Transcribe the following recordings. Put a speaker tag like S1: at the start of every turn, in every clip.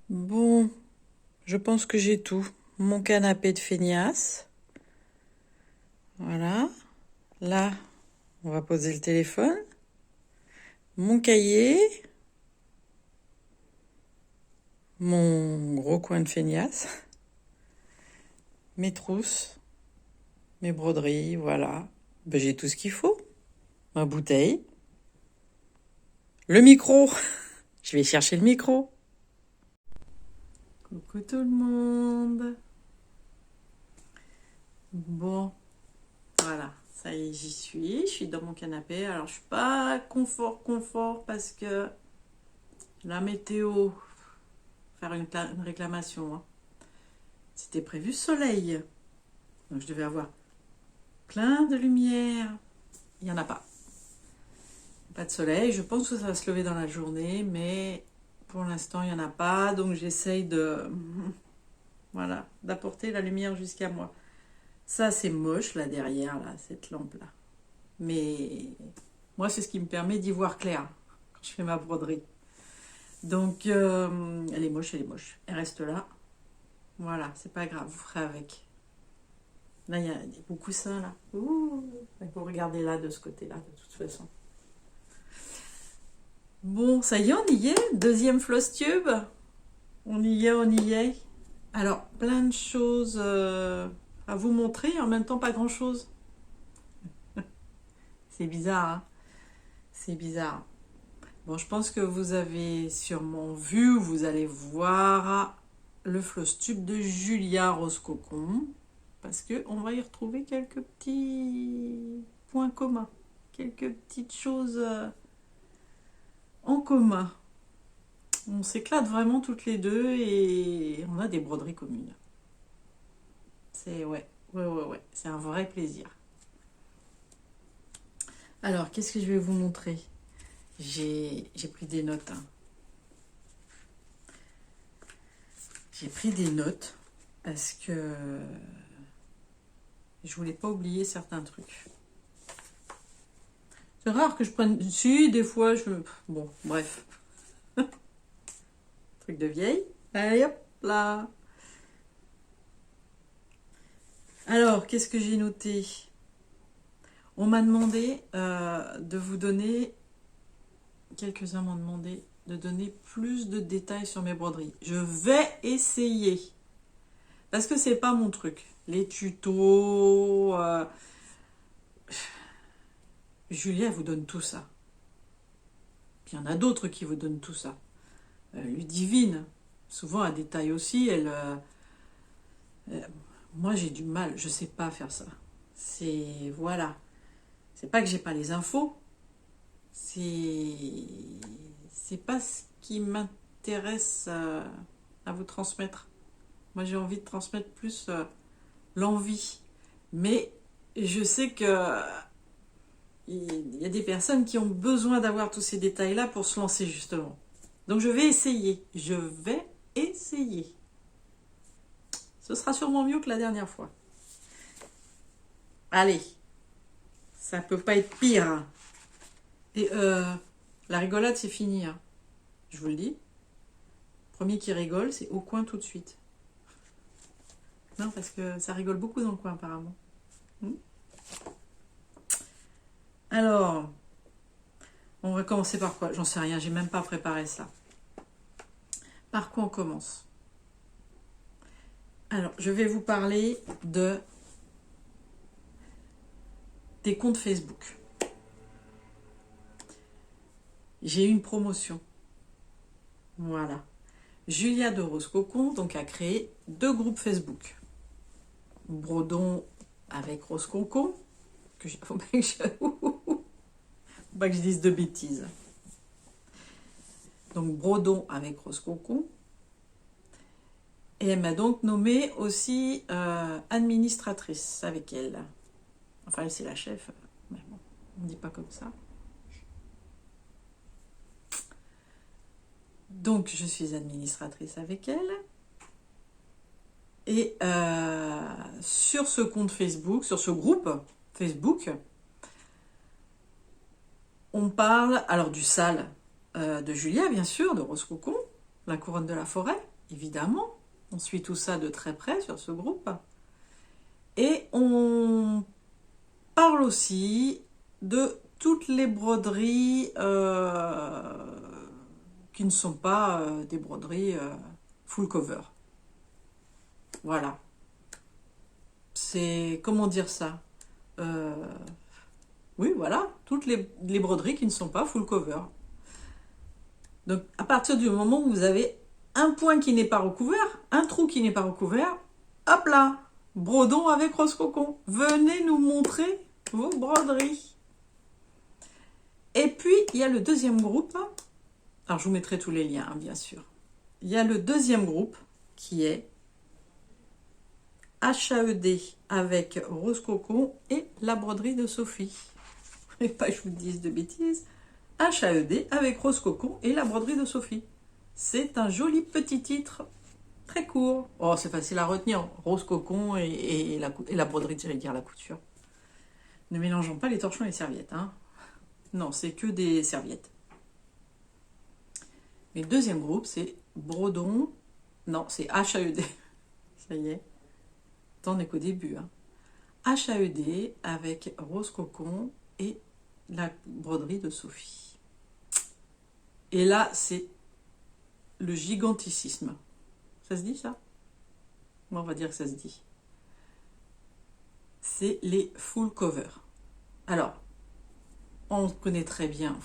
S1: Bon, je pense que j'ai tout. Mon canapé de feignasse. Voilà. Là, on va poser le téléphone. Mon cahier. Mon gros coin de feignasse. Mes trousses. Mes broderies, voilà. Ben, j'ai tout ce qu'il faut. Ma bouteille. Le micro. Je vais chercher le micro. Coucou tout le monde. Bon, voilà. Ça y est, j'y suis. Je suis dans mon canapé. Alors, je suis pas confort parce que la météo, faire une réclamation, hein. C'était prévu soleil. Donc je devais avoir plein de lumière. Il n'y en a pas. Pas de soleil. Je pense que ça va se lever dans la journée, mais pour l'instant, il n'y en a pas. Donc j'essaye voilà, d'apporter la lumière jusqu'à moi. Ça, c'est moche, là, derrière, là, cette lampe-là. Mais moi, c'est ce qui me permet d'y voir clair quand je fais ma broderie. Donc, elle est moche, elle est moche. Elle reste là. Voilà, c'est pas grave, vous ferez avec. Là, il y a des beaux coussins, là. Ouh, vous regardez là, de ce côté-là, de toute façon. Bon, ça y est, on y est. Deuxième floss tube. On y est, on y est. Alors, plein de choses à vous montrer, en même temps pas grand-chose. C'est bizarre, hein? C'est bizarre. Bon, je pense que vous avez sûrement vu, vous allez voir le floss tube de Julia Rose-Cocon, parce qu'on va y retrouver quelques petits points communs, quelques petites choses en commun. On s'éclate vraiment toutes les deux et on a des broderies communes. C'est ouais, c'est un vrai plaisir. Alors, qu'est-ce que je vais vous montrer? J'ai pris des notes, hein. J'ai pris des notes parce que je voulais pas oublier certains trucs. C'est rare que je prenne... Si, des fois, je... Bon, bref. Truc de vieille. Allez, hop là. Alors, qu'est-ce que j'ai noté? On m'a demandé de vous donner... Quelques-uns m'ont demandé de donner plus de détails sur mes broderies. Je vais essayer. Parce que c'est pas mon truc. Les tutos... Julia vous donne tout ça. Puis il y en a d'autres qui vous donnent tout ça. Ludivine, souvent elle détaille aussi. Moi j'ai du mal, je sais pas faire ça. C'est voilà. C'est pas que j'ai pas les infos. C'est pas ce qui m'intéresse à vous transmettre. Moi j'ai envie de transmettre plus l'envie. Mais je sais que il y a des personnes qui ont besoin d'avoir tous ces détails-là pour se lancer justement. Donc je vais essayer. Je vais essayer. Ce sera sûrement mieux que la dernière fois. Allez, ça peut pas être pire. Et la rigolade, c'est fini, hein. Je vous le dis. Premier qui rigole, c'est au coin tout de suite. Non, parce que ça rigole beaucoup dans le coin apparemment. Alors, on va commencer par quoi? J'en sais rien, j'ai même pas préparé ça. Par quoi on commence? Alors, je vais vous parler des comptes Facebook. J'ai eu une promotion. Voilà. Julia de Rose-Cocon donc a créé 2 groupes Facebook. Brodon avec Rose-Cocon, faut pas que je dise de bêtises. Donc Brodon avec Rose-Cocon. Et elle m'a donc nommée aussi administratrice avec elle. Enfin, elle, c'est la chef. Mais bon, on ne dit pas comme ça. Donc, je suis administratrice avec elle. Et sur ce compte Facebook, sur ce groupe Facebook, on parle alors du sale de Julia, bien sûr, de Rose-Cocon, la couronne de la forêt. évidemment. On suit tout ça de très près sur ce groupe. Et on parle aussi de toutes les broderies qui ne sont pas des broderies full cover. Voilà. C'est, comment dire ça Oui, voilà, toutes les broderies qui ne sont pas full cover. Donc, à partir du moment où vous avez un point qui n'est pas recouvert, un trou qui n'est pas recouvert, hop là, brodons avec Rose Cocon. Venez nous montrer vos broderies. Et puis, il y a le deuxième groupe. Alors, je vous mettrai tous les liens, hein, bien sûr. Il y a le deuxième groupe qui est HAED avec Rose Cocon et la broderie de Sophie. Et pas que je vous dise de bêtises. HAED avec Rose Cocon et la broderie de Sophie. C'est un joli petit titre, très court. Oh, c'est facile à retenir. Rose Cocon et la broderie, j'allais dire la couture. Ne mélangeons pas les torchons et les serviettes. Hein. Non, c'est que des serviettes. Et le deuxième groupe, c'est Brodon. Non, c'est HAED. Ça y est. Tant on n'est qu'au début. Hein. HAED avec Rose Cocon et la broderie de Sophie. Et là, c'est le giganticisme. Ça se dit, ça? Bon, on va dire que ça se dit. C'est les full cover. Alors, on connaît très bien,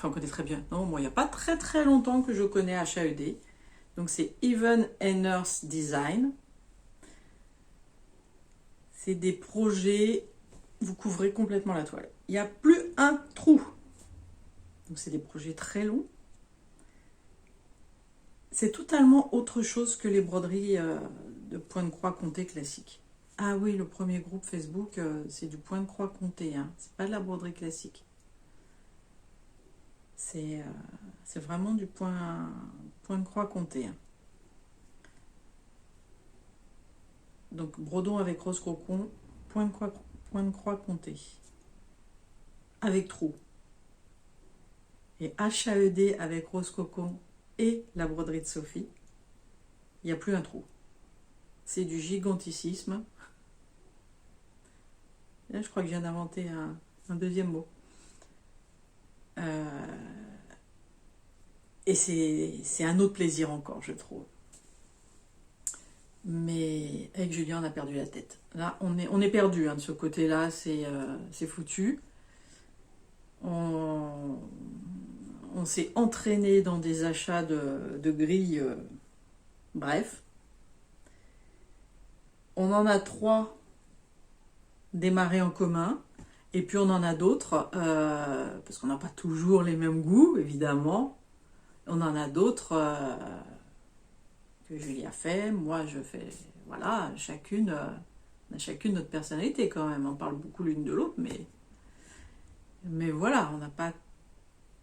S1: non, moi, il n'y a pas très très longtemps que je connais HAED. Donc, c'est Even Earth Design. C'est des projets, vous couvrez complètement la toile. Il n'y a plus un trou. Donc, c'est des projets très longs. C'est totalement autre chose que les broderies de point de croix compté classique. Ah oui, le premier groupe Facebook, c'est du point de croix compté. Hein. C'est pas de la broderie classique. C'est vraiment du point de croix compté. Hein. Donc, brodon avec Rose Cocon, point de croix compté. Avec trou. Et HAED avec Rose Cocon et la broderie de Sophie, il n'y a plus un trou. C'est du giganticisme. Là, je crois que je viens d'inventer un deuxième mot. Et c'est un autre plaisir encore, je trouve. Mais avec Julien, on a perdu la tête. Là, on est perdu hein, de ce côté-là, c'est foutu. On s'est entraîné dans des achats de grilles. Bref. On en a 3 démarrés en commun. Et puis on en a d'autres, parce qu'on n'a pas toujours les mêmes goûts, évidemment. On en a d'autres que Julie a fait, moi je fais. Voilà, chacune, on a chacune notre personnalité quand même. On parle beaucoup l'une de l'autre, mais voilà, on n'a pas.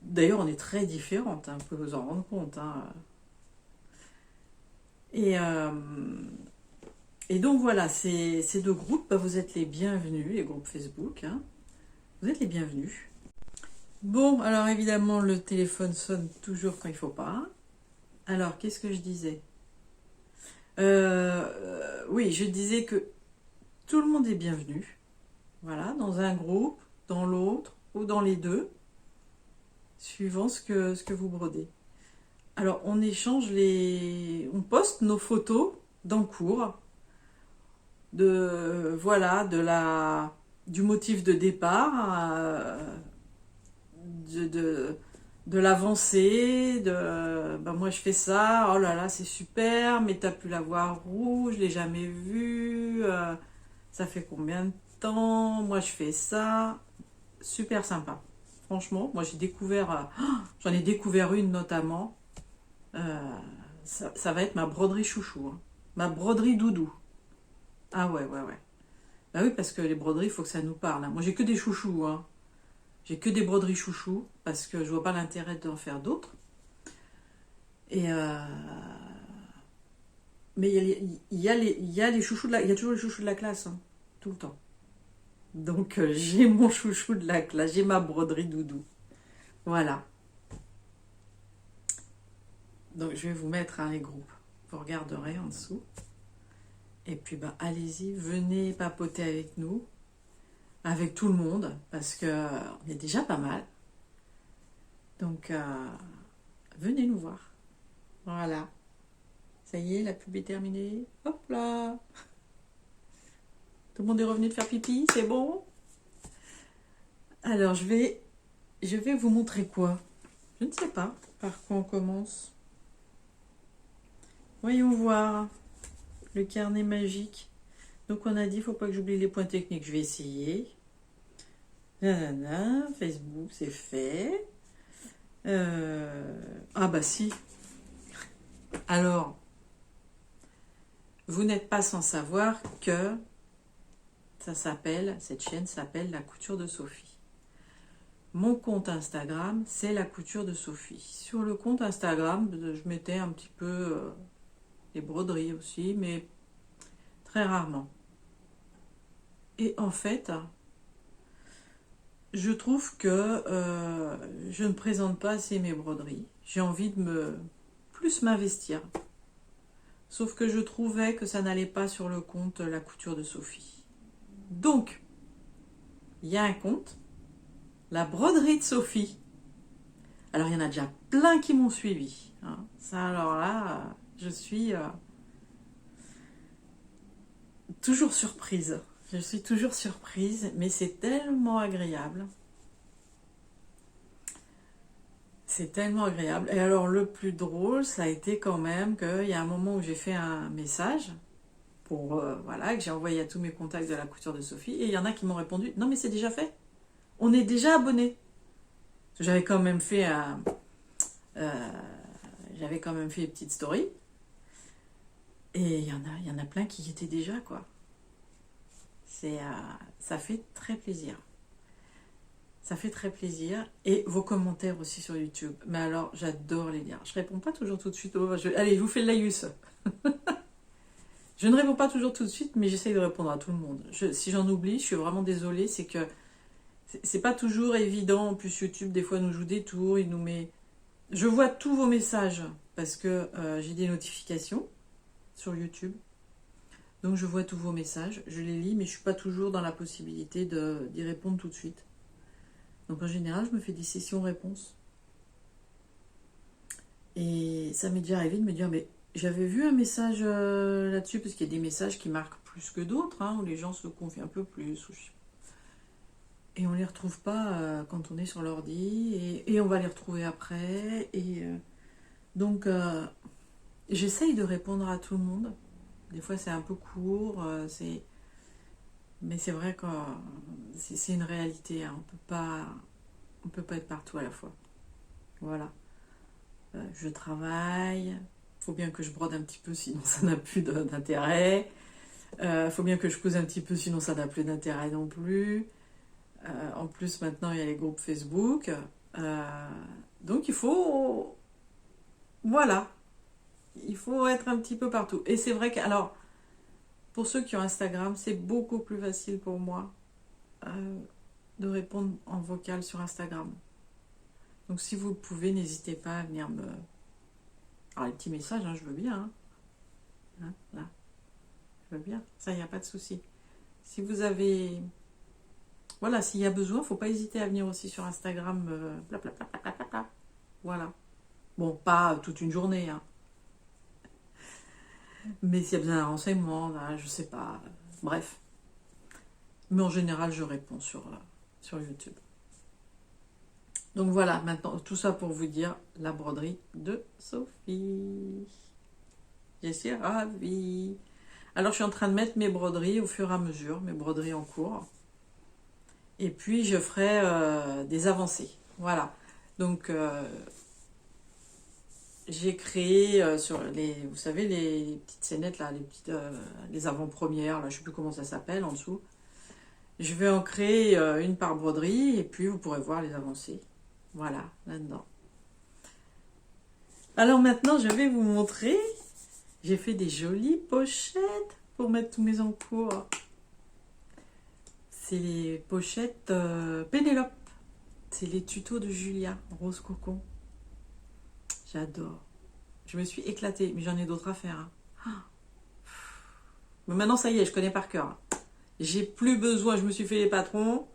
S1: D'ailleurs, on est très différentes, hein, vous pouvez vous en rendre compte. Hein. Et donc voilà, ces 2 groupes, bah, vous êtes les bienvenus, les groupes Facebook. Hein. Vous être les bienvenus. Bon, alors évidemment, le téléphone sonne toujours quand il ne faut pas. Alors, qu'est-ce que je disais oui, je disais que tout le monde est bienvenu. Voilà, dans un groupe, dans l'autre, ou dans les deux, suivant ce que vous brodez. Alors, on échange on poste nos photos d'encours, du motif de départ, de l'avancée, moi je fais ça, oh là là c'est super, mais t'as pu la voir rouge, je l'ai jamais vue, ça fait combien de temps, moi je fais ça, super sympa. Franchement, moi j'en ai découvert une notamment, ça va être ma broderie chouchou, hein. Ma broderie doudou. Ah ouais. Bah oui, parce que les broderies, il faut que ça nous parle. Hein. Moi j'ai que des chouchous, hein. J'ai que des broderies chouchous parce que je vois pas l'intérêt d'en faire d'autres. Mais il y a les chouchous il y a toujours les chouchous de la classe, hein, tout le temps. Donc j'ai mon chouchou de la classe, j'ai ma broderie doudou. Voilà. Donc je vais vous mettre hein, les groupes. vous regarderez en dessous. Et puis, bah, allez-y, venez papoter avec nous, avec tout le monde, parce qu'on est déjà pas mal. Donc, venez nous voir. Voilà. Ça y est, la pub est terminée. Hop là. Tout le monde est revenu de faire pipi, c'est bon? Alors, je vais vous montrer quoi? Je ne sais pas par quoi on commence. Voyons voir. Le carnet magique. Donc, on a dit, il ne faut pas que j'oublie les points techniques. Je vais essayer. Nanana, Facebook, c'est fait. Ah bah si. Alors, vous n'êtes pas sans savoir que cette chaîne s'appelle La Couture de Sophie. Mon compte Instagram, c'est La Couture de Sophie. Sur le compte Instagram, je mettais un petit peu des broderies aussi, mais très rarement. Et en fait, je trouve que je ne présente pas assez mes broderies. J'ai envie de plus m'investir. Sauf que je trouvais que ça n'allait pas sur le compte La Couture de Sophie. Donc, il y a un compte, La Broderie de Sophie. Alors, il y en a déjà plein qui m'ont suivi. Hein. Ça, alors là, je suis toujours surprise. Je suis toujours surprise, mais c'est tellement agréable. C'est tellement agréable. Et alors, le plus drôle, ça a été quand même qu'il y a un moment où j'ai fait un message pour, voilà, que j'ai envoyé à tous mes contacts de La Couture de Sophie. Et il y en a qui m'ont répondu, non mais c'est déjà fait. On est déjà abonné. J'avais quand même fait une petite story. Et il y en a plein qui y étaient déjà, quoi. Ça fait très plaisir. Ça fait très plaisir. Et vos commentaires aussi sur YouTube. Mais alors, j'adore les lire. Je réponds pas toujours tout de suite. Allez, je vous fais le laïus. Je ne réponds pas toujours tout de suite, mais j'essaye de répondre à tout le monde. Si j'en oublie, je suis vraiment désolée. C'est que c'est pas toujours évident. En plus, YouTube, des fois, nous joue des tours. Il nous met... Je vois tous vos messages parce que j'ai des notifications sur YouTube. Donc, je vois tous vos messages. Je les lis, mais je ne suis pas toujours dans la possibilité d'y répondre tout de suite. Donc, en général, je me fais des sessions réponses. Et ça m'est déjà arrivé de me dire, mais j'avais vu un message là-dessus, parce qu'il y a des messages qui marquent plus que d'autres, hein, où les gens se confient un peu plus. Et on ne les retrouve pas quand on est sur l'ordi, et on va les retrouver après. Donc, j'essaye de répondre à tout le monde. Des fois, c'est un peu court, mais c'est vrai que c'est une réalité. Hein. On peut pas être partout à la fois. Voilà. Je travaille. Faut bien que je brode un petit peu, sinon ça n'a plus d'intérêt. Faut bien que je cause un petit peu, sinon ça n'a plus d'intérêt non plus. En plus, maintenant, il y a les groupes Facebook. Donc, il faut... Voilà. Il faut être un petit peu partout. Et c'est vrai que... Alors, pour ceux qui ont Instagram, c'est beaucoup plus facile pour moi de répondre en vocal sur Instagram. Donc, si vous le pouvez, n'hésitez pas à venir me... Alors, les petits messages, hein, je veux bien. Hein, là. Je veux bien. Ça, il n'y a pas de souci. Si vous avez... Voilà, s'il y a besoin, il ne faut pas hésiter à venir aussi sur Instagram. Voilà. Bon, pas toute une journée, hein. Mais s'il y a besoin d'un renseignement, je sais pas. Bref. Mais en général, je réponds sur YouTube. Donc voilà, maintenant, tout ça pour vous dire la broderie de Sophie. Je suis ravie. Alors, je suis en train de mettre mes broderies au fur et à mesure, mes broderies en cours. Et puis, je ferai des avancées. Voilà. Donc, j'ai créé sur vous savez, les petites scénettes, là, les avant-premières, là, je ne sais plus comment ça s'appelle, en dessous. Je vais en créer une par broderie, et puis vous pourrez voir les avancées. Voilà, là-dedans. Alors maintenant, je vais vous montrer. J'ai fait des jolies pochettes pour mettre tous mes encours. C'est les pochettes Pénélope. C'est les tutos de Julia, Rose Cocon. J'adore. Je me suis éclatée, mais j'en ai d'autres à faire. Hein. Mais maintenant, ça y est, je connais par cœur. J'ai plus besoin, je me suis fait les patrons.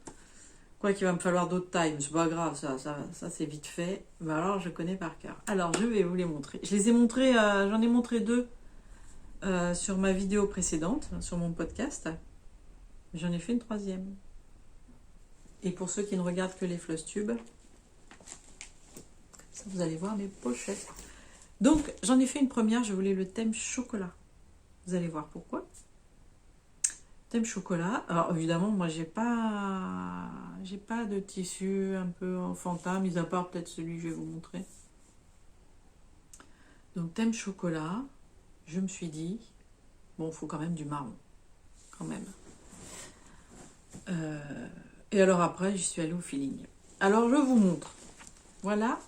S1: Quoi qu'il va me falloir d'autres tailles, mais c'est pas grave, ça c'est vite fait. Mais alors, je connais par cœur. Alors, je vais vous les montrer. Je les ai montrés, j'en ai montré 2 sur ma vidéo précédente, sur mon podcast. J'en ai fait une 3e. Et pour ceux qui ne regardent que les Flosstube, ça vous allez voir mes pochettes. Donc, j'en ai fait une première, je voulais le thème chocolat. Vous allez voir pourquoi. Thème chocolat. Alors, évidemment, moi, j'ai pas de tissu un peu enfantin, mis à part peut-être celui que je vais vous montrer. Donc, thème chocolat, je me suis dit, bon, il faut quand même du marron. Quand même. Et alors après, j'y suis allée au feeling. Alors, je vous montre. Voilà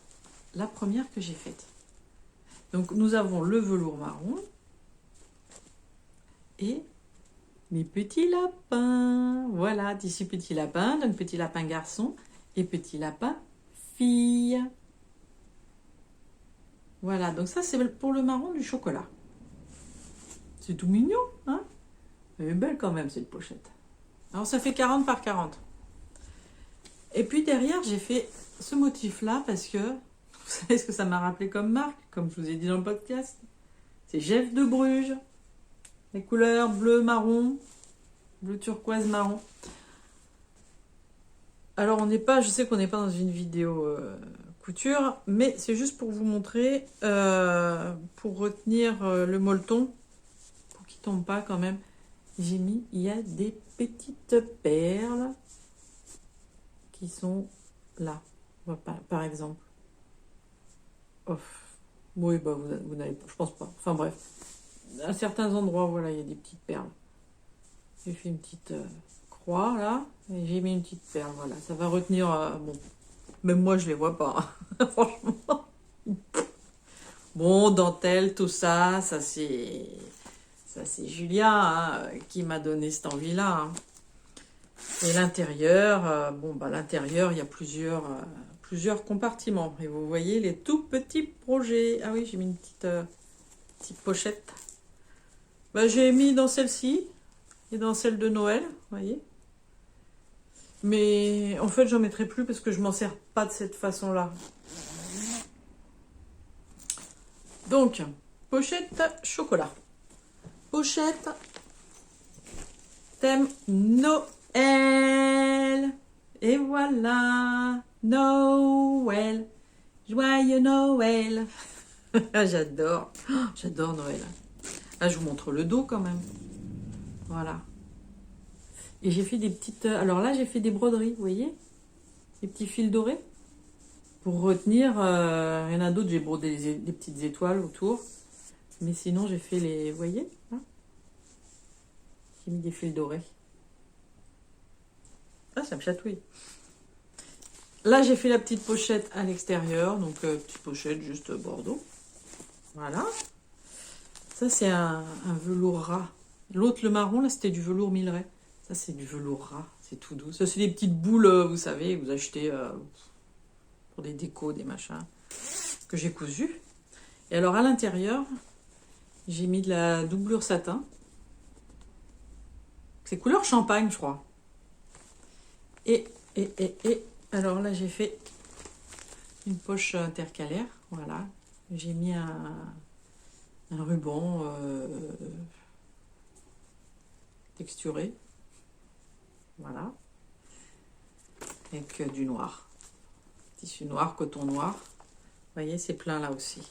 S1: la première que j'ai faite. Donc, nous avons le velours marron et mes petits lapins. Voilà, tissu petit lapin. Donc, petit lapin garçon et petit lapin fille. Voilà, donc ça, c'est pour le marron du chocolat. C'est tout mignon, hein? Elle est belle quand même, cette pochette. Alors, ça fait 40 par 40. Et puis, derrière, j'ai fait ce motif-là parce que, vous savez ce que ça m'a rappelé comme marque, comme je vous ai dit dans le podcast? C'est Jeff de Bruges. Les couleurs bleu, marron, bleu turquoise, marron. Alors, on n'est pas, je sais qu'on n'est pas dans une vidéo couture, mais c'est juste pour vous montrer, pour retenir le molleton, pour qu'il ne tombe pas quand même. J'ai mis, il y a des petites perles qui sont là, par exemple. Oh. Oui, bah vous n'avez pas, je pense pas. Enfin bref, à certains endroits, voilà, il y a des petites perles. J'ai fait une petite croix là, et j'ai mis une petite perle, voilà. Ça va retenir, bon, même moi je les vois pas, hein. Franchement. Bon, dentelle, tout ça, ça c'est Julia hein, qui m'a donné cette envie-là. Hein. Et l'intérieur, bon, bah l'intérieur, il y a plusieurs compartiments. Et vous voyez les tout petits projets. Ah oui, j'ai mis une petite pochette. Bah, j'ai mis dans celle-ci et dans celle de Noël, vous voyez. Mais en fait, j'en mettrai plus parce que je m'en sers pas de cette façon-là. Donc, pochette chocolat. Pochette thème Noël. Et voilà, Noël. Joyeux Noël. J'adore. J'adore Noël. Là, je vous montre le dos quand même. Voilà. Et j'ai fait des petites... Alors là, j'ai fait des broderies, vous voyez? Des petits fils dorés. Pour retenir... il y en a d'autres, j'ai brodé des petites étoiles autour. Mais sinon, j'ai fait les... Vous voyez hein? J'ai mis des fils dorés. Ah, ça me chatouille. Là, j'ai fait la petite pochette à l'extérieur. Donc, petite pochette juste bordeaux. Voilà. Ça, c'est un velours ras. L'autre, le marron, là, c'était du velours Milleray. Ça, c'est du velours ras. C'est tout doux. Ça, c'est des petites boules, vous savez, que vous achetez pour des décos, des machins, que j'ai cousu. Et alors, à l'intérieur, j'ai mis de la doublure satin. C'est couleur champagne, je crois. Et alors là, j'ai fait une poche intercalaire. Voilà. J'ai mis un ruban texturé. Voilà. Avec du noir. Tissu noir, coton noir. Vous voyez, c'est plein là aussi.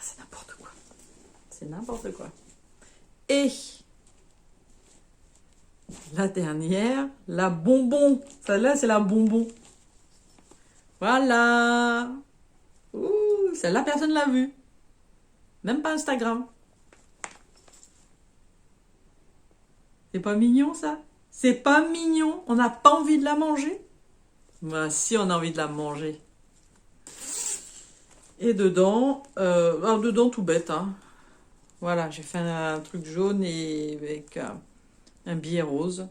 S1: C'est n'importe quoi. C'est n'importe quoi. Et la dernière, la bonbon. Celle-là, c'est la bonbon. Voilà. Ouh, celle-là, personne ne l'a vue. Même pas Instagram. C'est pas mignon, ça? C'est pas mignon? On n'a pas envie de la manger? Bah si, on a envie de la manger. Et dedans, alors dedans tout bête, hein. Voilà, j'ai fait un truc jaune et avec un billet rose.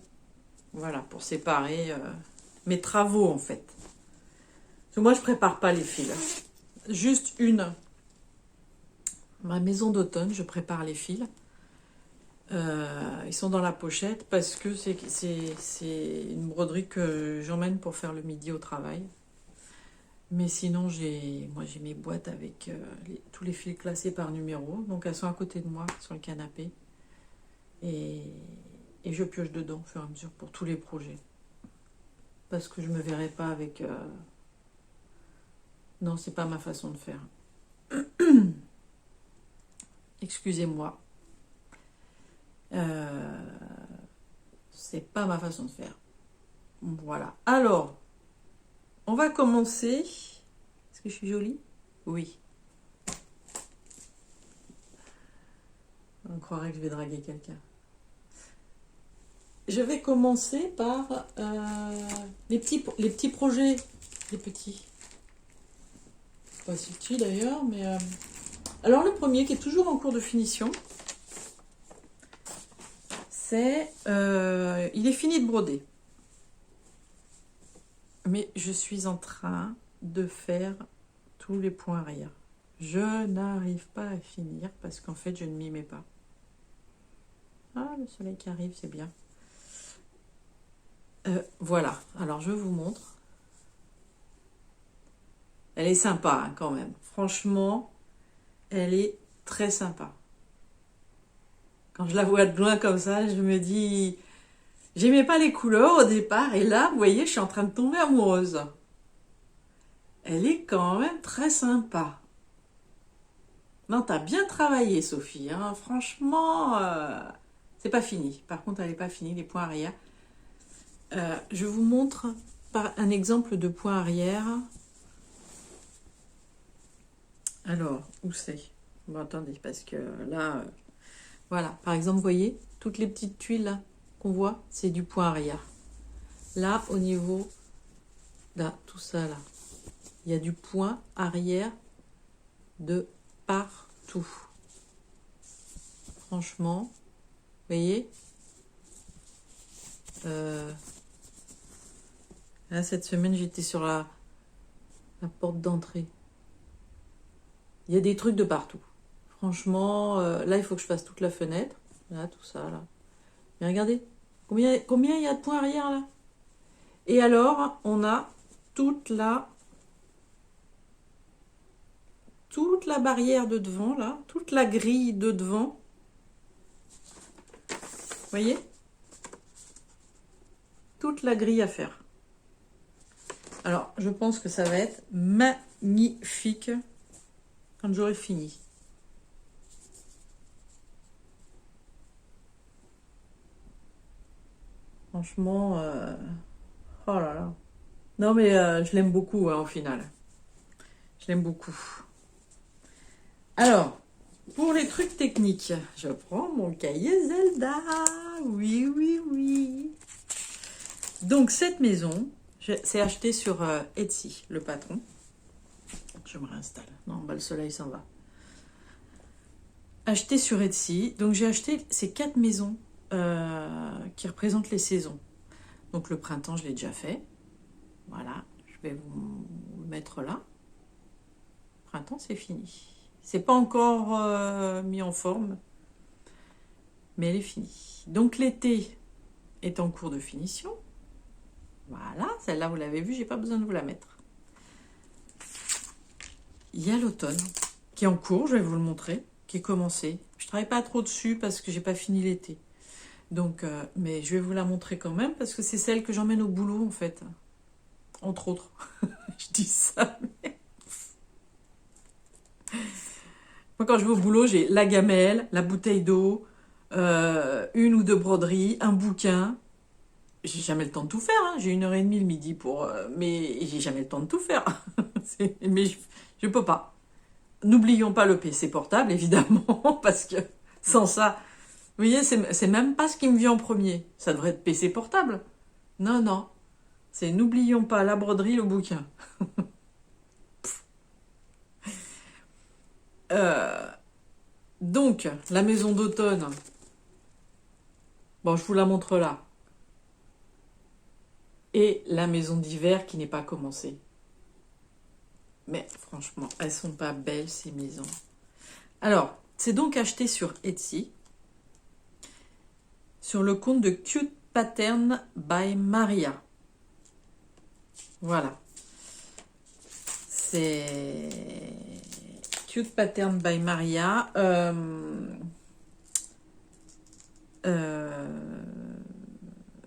S1: Voilà, pour séparer mes travaux en fait. que moi, je prépare pas les fils. Juste une. Ma maison d'automne, je prépare les fils. Ils sont dans la pochette parce que c'est une broderie que j'emmène pour faire le midi au travail. Mais sinon, moi j'ai mes boîtes avec tous les fils classés par numéro. Donc elles sont à côté de moi sur le canapé. Et je pioche dedans au fur et à mesure pour tous les projets. Parce que je me verrai pas avec... Non, c'est pas ma façon de faire. Excusez-moi. C'est pas ma façon de faire. Voilà. Alors, on va commencer. Est-ce que je suis jolie? Oui. On croirait que je vais draguer quelqu'un. Je vais commencer par les petits projets. Les petits. Pas si petits d'ailleurs, mais... Alors le premier qui est toujours en cours de finition, c'est... il est fini de broder. Mais je suis en train de faire tous les points arrière. Je n'arrive pas à finir parce qu'en fait je ne m'y mets pas. Ah, le soleil qui arrive, c'est bien. Voilà, alors je vous montre. Elle est sympa hein, quand même. Franchement, elle est très sympa. Quand je la vois de loin comme ça, je me dis... J'aimais pas les couleurs au départ et là, vous voyez, je suis en train de tomber amoureuse. Elle est quand même très sympa. Non, t'as bien travaillé, Sophie. Hein. Franchement, c'est pas fini. Par contre, elle n'est pas finie, les points arrière. Je vous montre par un exemple de point arrière. Alors, où c'est? Bon, attendez, parce que là... voilà, par exemple, vous voyez, toutes les petites tuiles là qu'on voit, c'est du point arrière. Là, au niveau... Là, tout ça là. Il y a du point arrière de partout. Franchement, vous voyez, là, cette semaine, j'étais sur la porte d'entrée. Il y a des trucs de partout. Franchement, là, il faut que je fasse toute la fenêtre. Là, tout ça, là. Mais regardez, combien il y a de points arrière, là? Et alors, on a toute la barrière de devant, là. Toute la grille de devant. Vous voyez? Toute la grille à faire. Alors, je pense que ça va être magnifique quand j'aurai fini. Franchement, oh là là. Non mais je l'aime beaucoup hein, au final. Je l'aime beaucoup. Alors, pour les trucs techniques, je prends mon cahier Zelda. Oui, oui, oui. Donc cette maison, c'est acheté sur Etsy, le patron. Je me réinstalle. Non, bah, le soleil s'en va. Acheté sur Etsy. Donc j'ai acheté ces 4 maisons qui représentent les saisons. Donc le printemps, je l'ai déjà fait. Voilà, je vais vous le mettre là. Printemps, c'est fini. C'est pas encore mis en forme, mais elle est finie. Donc l'été est en cours de finition. Voilà, celle-là, vous l'avez vue, j'ai pas besoin de vous la mettre. Il y a l'automne qui est en cours, je vais vous le montrer, qui est commencé. Je travaille pas trop dessus parce que j'ai pas fini l'été. Donc, mais je vais vous la montrer quand même parce que c'est celle que j'emmène au boulot en fait. Entre autres. Je dis ça, mais... Moi, quand je vais au boulot, j'ai la gamelle, la bouteille d'eau, une ou deux broderies, un bouquin. J'ai jamais le temps de tout faire. Hein. J'ai 1h30 le midi pour... mais j'ai jamais le temps de tout faire. Mais je peux pas. N'oublions pas le PC portable, évidemment, parce que sans ça... Vous voyez, c'est même pas ce qui me vient en premier. Ça devrait être PC portable. Non, non. C'est n'oublions pas la broderie, le bouquin. Donc, la maison d'automne. Bon, je vous la montre là. Et la maison d'hiver qui n'est pas commencée. Mais franchement, elles sont pas belles ces maisons. Alors, c'est donc acheté sur Etsy, sur le compte de Cute Pattern by Maria. Voilà. C'est Cute Pattern by Maria.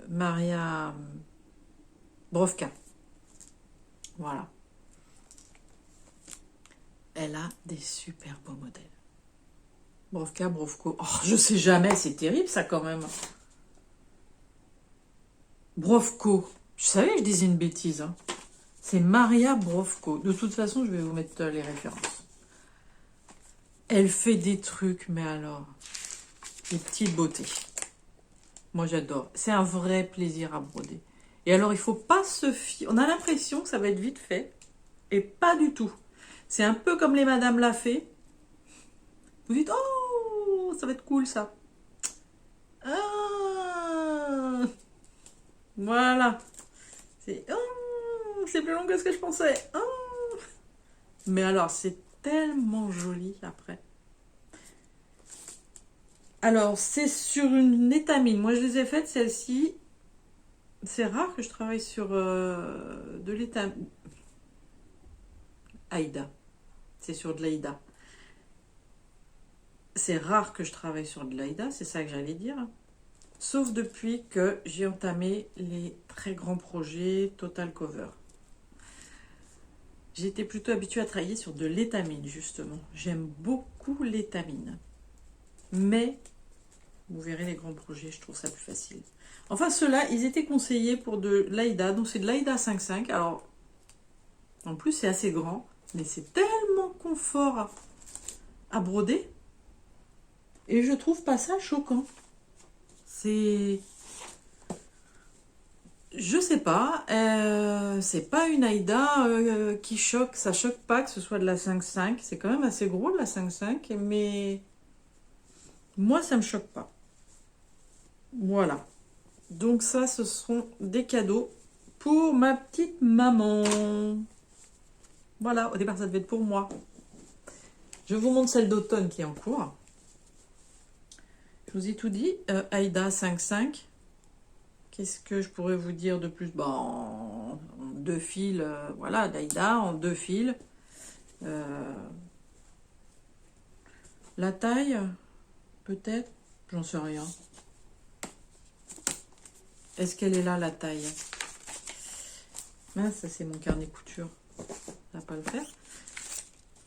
S1: Maria Brovka. Voilà. Elle a des super beaux modèles. Brovka, Brovco. Oh, je sais jamais, c'est terrible ça quand même. Brovco. Je savais que je disais une bêtise. Hein. C'est Maria Brovco. De toute façon, je vais vous mettre les références. Elle fait des trucs, mais alors, des petites beautés. Moi, j'adore. C'est un vrai plaisir à broder. Et alors, il faut pas se fier. On a l'impression que ça va être vite fait. Et pas du tout. C'est un peu comme les Madame l'a fait. Vous dites, oh, ça va être cool, ça. Ah, voilà. C'est plus long que ce que je pensais. Oh. Mais alors, c'est tellement joli après. Alors, c'est sur une étamine. Moi, je les ai faites, celles-ci. C'est rare que je travaille sur de l'étamine. Aïda. C'est sur de l'Aïda. C'est rare que je travaille sur de l'Aïda, c'est ça que j'allais dire. Sauf depuis que j'ai entamé les très grands projets Total Cover. J'étais plutôt habituée à travailler sur de l'étamine, justement. J'aime beaucoup l'étamine. Mais, vous verrez les grands projets, je trouve ça plus facile. Enfin, ceux-là, ils étaient conseillés pour de l'Aïda. Donc, c'est de l'Aïda 5.5. Alors, en plus, c'est assez grand. Mais c'est tellement confort à broder. Et je trouve pas ça choquant. C'est... Je sais pas. C'est pas une Aïda qui choque. Ça choque pas que ce soit de la 5.5. C'est quand même assez gros de la 5.5. Mais moi, ça me choque pas. Voilà. Donc ça, ce seront des cadeaux pour ma petite maman. Voilà, au départ, ça devait être pour moi. Je vous montre celle d'automne qui est en cours. Je vous ai tout dit. Aïda 5.5. Qu'est-ce que je pourrais vous dire de plus? Bon, en deux fils, voilà, d'Aïda, en deux fils. La taille, peut-être, j'en sais rien. Est-ce qu'elle est là, la taille? Ah, ça, c'est mon carnet couture. Ça va pas le faire.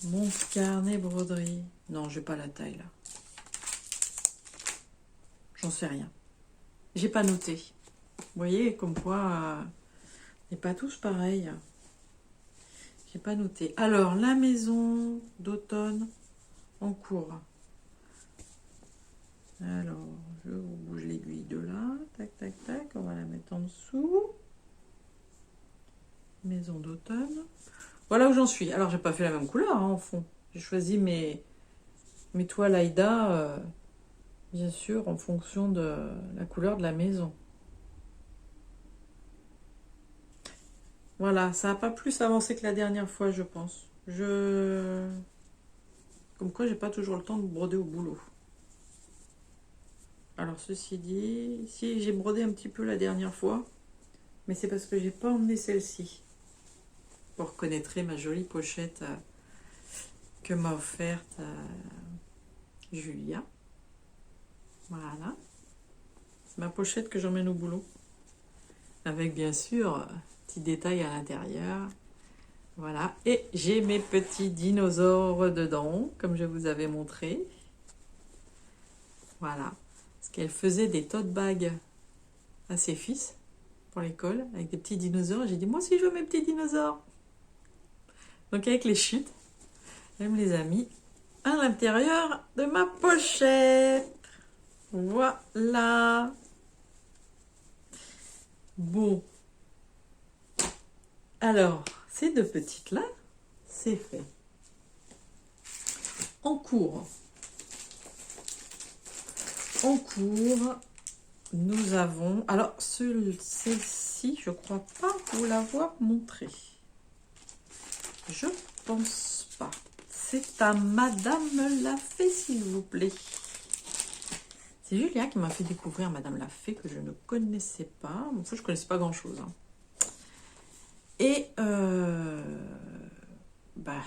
S1: Mon carnet broderie. Non, j'ai pas la taille, là. J'en sais rien. J'ai pas noté. Vous voyez, comme quoi, on n'est pas tous pareils. J'ai pas noté. Alors, la maison d'automne en cours. Alors, je vous bouge l'aiguille de là. Tac, tac, tac. On va la mettre en dessous. Maison d'automne. Voilà où j'en suis. Alors, j'ai pas fait la même couleur, hein, en fond. J'ai choisi mes toiles Aïda, bien sûr, en fonction de la couleur de la maison. Voilà, ça n'a pas plus avancé que la dernière fois, je pense. Comme quoi, j'ai pas toujours le temps de broder au boulot. Alors, ceci dit, si j'ai brodé un petit peu la dernière fois, mais c'est parce que j'ai pas emmené celle-ci. Vous reconnaîtrez ma jolie pochette que m'a offerte Julia. Voilà. C'est ma pochette que j'emmène au boulot. Avec bien sûr, petits détails à l'intérieur. Voilà. Et j'ai mes petits dinosaures dedans, comme je vous avais montré. Voilà. Parce qu'elle faisait des tote bags à ses fils pour l'école, avec des petits dinosaures. J'ai dit, moi aussi je veux mes petits dinosaures. Donc avec les chutes, elle me les a mis à l'intérieur de ma pochette. Voilà. Bon. Alors, ces deux petites-là, c'est fait. En cours. En cours, nous avons... Alors, celle-ci, je crois pas vous l'avoir montré. Je pense pas. C'est à Madame Lafay, s'il vous plaît. C'est Julia qui m'a fait découvrir Madame Lafay, que je ne connaissais pas. Bon, ça, je ne connaissais pas grand-chose. Hein. Et, bah,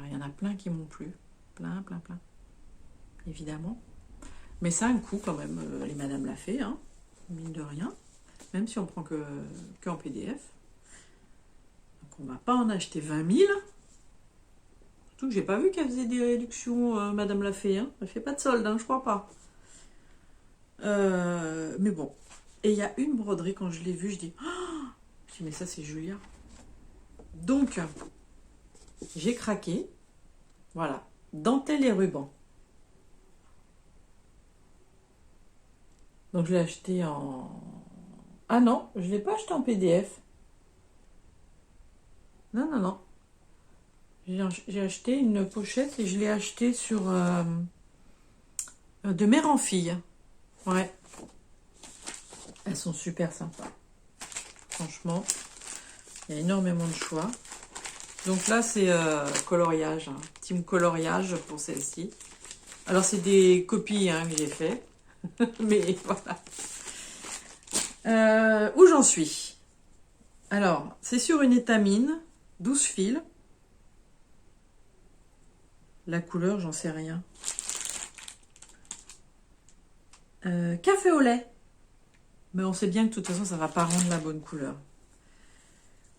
S1: il y en a plein qui m'ont plu. Plein. Évidemment. Mais ça a un coût quand même, les Madame Lafay, hein, mine de rien. Même si on prend que en PDF. Donc on va pas en acheter 20 000. Surtout que j'ai pas vu qu'elle faisait des réductions, Madame Lafay. Hein. Elle fait pas de solde, hein, je crois pas. Mais bon. Et il y a une broderie, quand je l'ai vue, je dis, mais ça c'est Julia. Donc, j'ai craqué. Voilà. Dentelle et ruban. Donc je l'ai acheté en... Ah non, je ne l'ai pas acheté en PDF. Non. J'ai acheté une pochette et je l'ai acheté sur... de mère en fille. Ouais. Elles sont super sympas. Franchement, il y a énormément de choix. Donc là, c'est coloriage. Hein. Team coloriage pour celle-ci. Alors, c'est des copies hein, que j'ai fait. Mais voilà. Où j'en suis? Alors, c'est sur une étamine, 12 fils. La couleur, j'en sais rien. Café au lait. Mais on sait bien que de toute façon, ça ne va pas rendre la bonne couleur.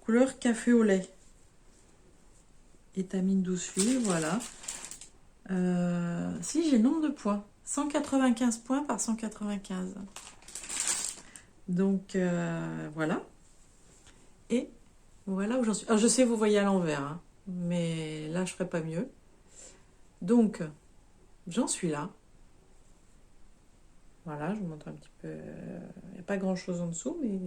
S1: Couleur café au lait. Étamine 12 fils, voilà. Si, j'ai le nombre de points. 195 points par 195. Donc, voilà. Et voilà où j'en suis. Alors, je sais, vous voyez à l'envers, hein, mais là, je ne ferai pas mieux. Donc, j'en suis là. Voilà, je vous montre un petit peu. Il n'y a pas grand-chose en dessous, mais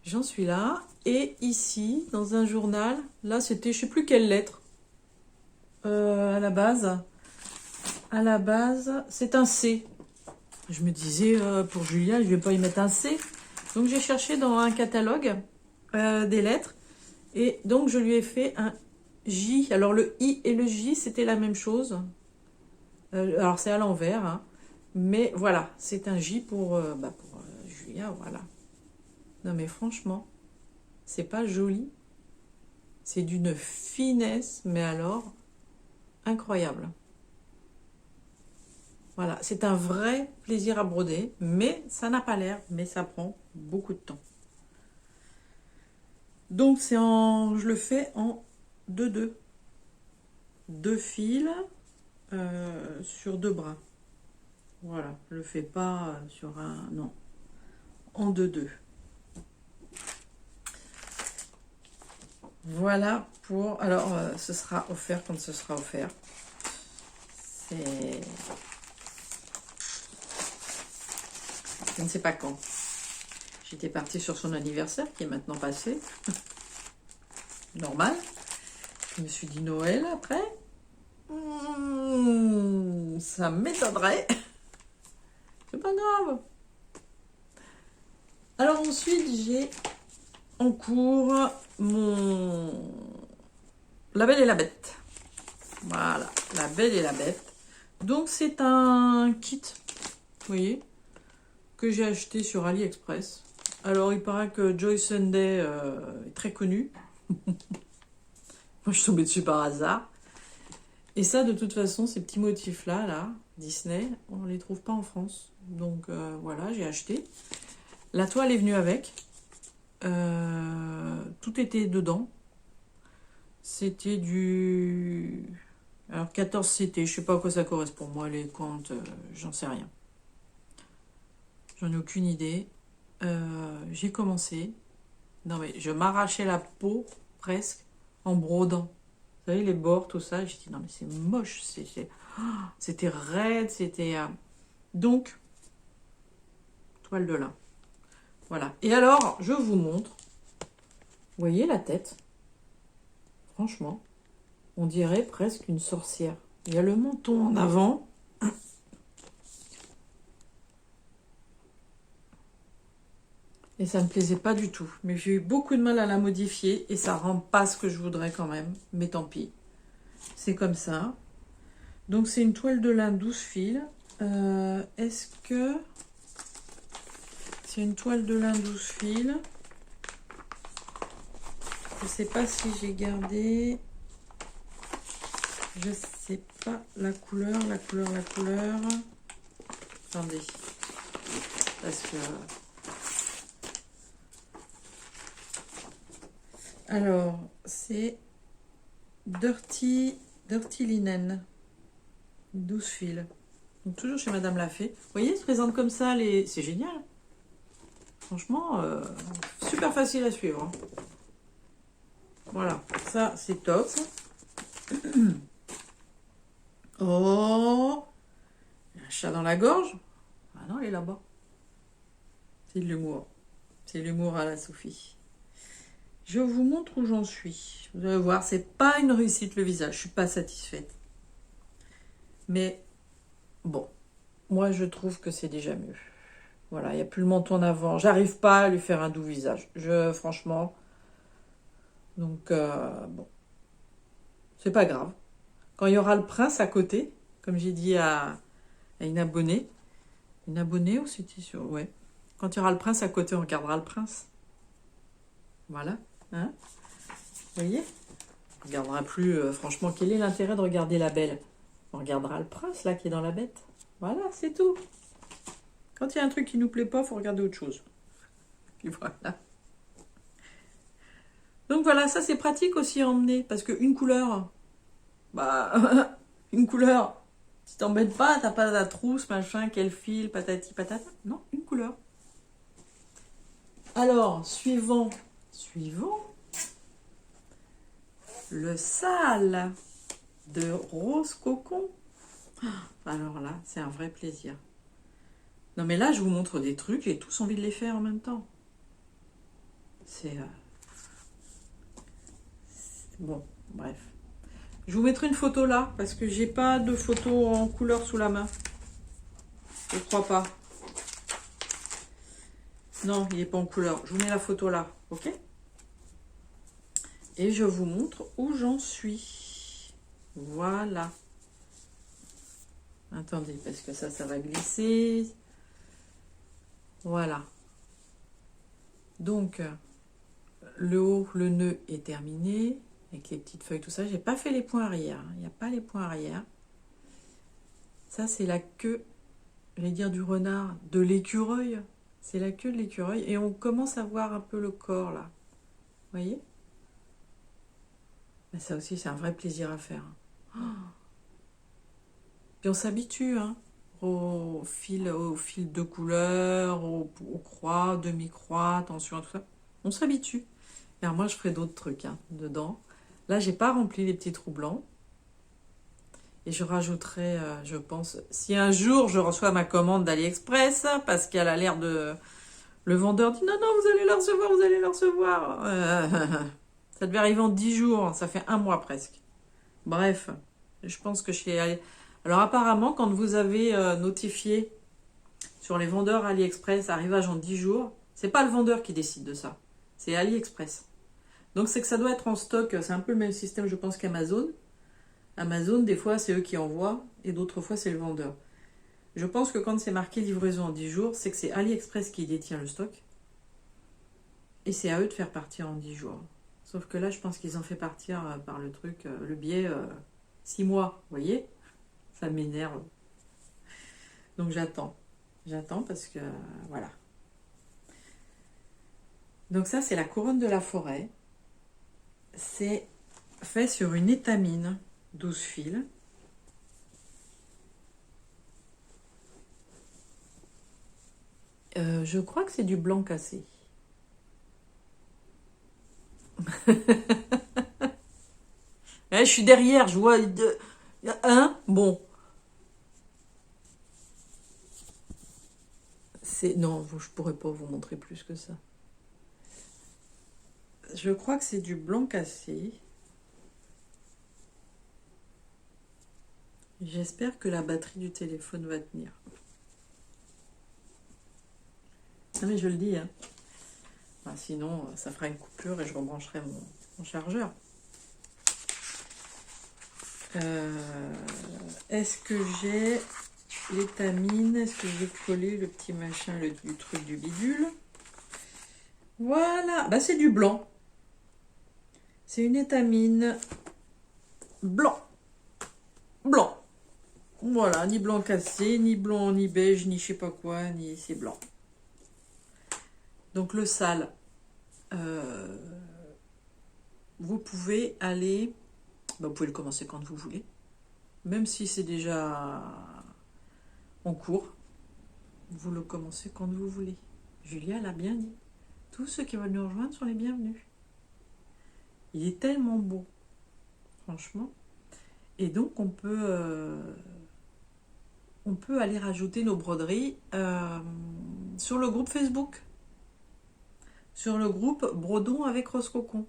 S1: j'en suis là. Et ici, dans un journal, là, c'était, je ne sais plus quelle lettre. À la base, c'est un C. Je me disais, pour Julia, je ne vais pas y mettre un C. Donc, j'ai cherché dans un catalogue des lettres. Et donc, je lui ai fait un J. Alors, le I et le J, c'était la même chose. Alors, c'est à l'envers. Hein. Mais voilà, c'est un J pour Julia, voilà. Non, mais franchement, c'est pas joli. C'est d'une finesse, mais alors, incroyable. Voilà, c'est un vrai plaisir à broder, mais ça n'a pas l'air, mais ça prend beaucoup de temps. Donc, je le fais en 2-2. 2 fils sur 2 bras. Voilà, je le fais pas sur un... Non, en 2-2. Voilà pour... Alors, ce sera offert quand ce sera offert. C'est... Je ne sais pas quand. J'étais partie sur son anniversaire, qui est maintenant passé. Normal. Je me suis dit Noël après. Ça m'étonnerait. C'est pas grave. Alors ensuite, j'ai en cours La Belle et la Bête. Voilà, La Belle et la Bête. Donc c'est un kit, vous voyez, que j'ai acheté sur AliExpress. Alors il paraît que Joy Sunday est très connu. Moi je suis tombée dessus par hasard. Et ça, de toute façon, ces petits motifs-là, là, Disney, on ne les trouve pas en France. Donc voilà, j'ai acheté. La toile est venue avec. Tout était dedans. C'était du... Alors 14 CT, je sais pas à quoi ça correspond. Moi, les comptes, j'en sais rien. J'en ai aucune idée. J'ai commencé. Non mais je m'arrachais la peau presque en brodant. Vous savez, les bords, tout ça. J'ai dit non mais c'est moche. C'était raide, c'était... Donc, toile de lin. Voilà. Et alors, je vous montre. Vous voyez la tête? Franchement, on dirait presque une sorcière. Il y a le menton en avant. Et ça me plaisait pas du tout. Mais j'ai eu beaucoup de mal à la modifier et ça rend pas ce que je voudrais quand même. Mais tant pis. C'est comme ça. Donc c'est une toile de lin 12 fils. Est-ce que c'est une toile de lin 12 fils? Je sais pas si j'ai gardé. Je sais pas la couleur. Attendez. Parce que... Alors, c'est Dirty Linen. 12 fils. Donc toujours chez Madame Lafay. Vous voyez, elle se présente comme ça. C'est génial. Franchement, super facile à suivre. Voilà, ça c'est top. Oh, il y a un chat dans la gorge. Ah non, elle est là-bas. C'est de l'humour. C'est l'humour à la Sophie. Je vous montre où j'en suis. Vous allez voir, c'est pas une réussite le visage. Je suis pas satisfaite. Mais bon, moi je trouve que c'est déjà mieux. Voilà, il n'y a plus le menton en avant. J'arrive pas à lui faire un doux visage. Franchement. Donc, bon. C'est pas grave. Quand il y aura le prince à côté, comme j'ai dit à une abonnée ou c'était sur... Ouais. Quand il y aura le prince à côté, on regardera le prince. Voilà. Hein? Vous voyez? On regardera plus... franchement, quel est l'intérêt de regarder la belle? On regardera le prince, là, qui est dans la bête. Voilà, c'est tout. Quand il y a un truc qui nous plaît pas, il faut regarder autre chose. Puis voilà. Donc voilà, ça c'est pratique aussi à emmener. Parce qu'une couleur... Bah... une couleur... Si t'embêtes pas, t'as pas la trousse, machin, quel fil, patati patata. Non, une couleur. Alors, suivant. Le sale de Rose Cocon. Alors là, c'est un vrai plaisir. Non mais là, je vous montre des trucs, j'ai tous envie de les faire en même temps. C'est... Bon, bref. Je vous mettrai une photo là, parce que j'ai pas de photo en couleur sous la main. Je crois pas. Non, il n'est pas en couleur. Je vous mets la photo là, ok? Et je vous montre où j'en suis. Voilà. Attendez, parce que ça va glisser. Voilà. Donc, le haut, le nœud est terminé. Avec les petites feuilles, tout ça. J'ai pas fait les points arrière. Il n'y a pas les points arrière. Ça, c'est la queue, je vais dire du renard, de l'écureuil. C'est la queue de l'écureuil. Et on commence à voir un peu le corps, là. Vous voyez? Mais ça aussi, c'est un vrai plaisir à faire. Oh. Puis on s'habitue, hein, au fil de couleur, aux croix, demi-croix, attention à tout ça. On s'habitue. Et alors moi, je ferai d'autres trucs dedans. Là, j'ai pas rempli les petits trous blancs. Et je rajouterai, je pense, si un jour je reçois ma commande d'AliExpress, parce qu'elle a l'air de... Le vendeur dit, non, non, vous allez la recevoir, vous allez la recevoir. Ça devait arriver en 10 jours, ça fait un mois presque. Bref, je pense que je suis allée... Alors apparemment, quand vous avez notifié sur les vendeurs AliExpress, arrivage en 10 jours, c'est pas le vendeur qui décide de ça, c'est AliExpress. Donc c'est que ça doit être en stock, c'est un peu le même système je pense qu'Amazon. Amazon, des fois c'est eux qui envoient et d'autres fois c'est le vendeur. Je pense que quand c'est marqué livraison en 10 jours, c'est que c'est AliExpress qui détient le stock. Et c'est à eux de faire partir en 10 jours. Sauf que là, je pense qu'ils ont fait partir par le truc, le biais 6 mois, vous voyez? Ça m'énerve. Donc j'attends. J'attends parce que, voilà. Donc ça, c'est la couronne de la forêt. C'est fait sur une étamine 12 fils. Je crois que c'est du blanc cassé. Je suis derrière, je vois... Un, bon. Non, je pourrais pas vous montrer plus que ça. Je crois que c'est du blanc cassé. J'espère que la batterie du téléphone va tenir. Non mais je le dis, hein. Enfin, sinon, ça fera une coupure et je rebrancherai mon chargeur. Est-ce que j'ai l'étamine? Est-ce que j'ai collé le petit machin, du truc du bidule? Voilà, bah c'est du blanc. C'est une étamine blanc. Blanc. Voilà, ni blanc cassé, ni blanc, ni beige, ni je sais pas quoi, ni c'est blanc. Donc le sale, vous pouvez aller, bah, vous pouvez le commencer quand vous voulez, même si c'est déjà en cours, vous le commencez quand vous voulez. Julia l'a bien dit. Tous ceux qui veulent nous rejoindre sont les bienvenus. Il est tellement beau, franchement. Et donc on peut aller rajouter nos broderies sur le groupe Facebook. Sur le groupe Brodons avec Rose Cocon.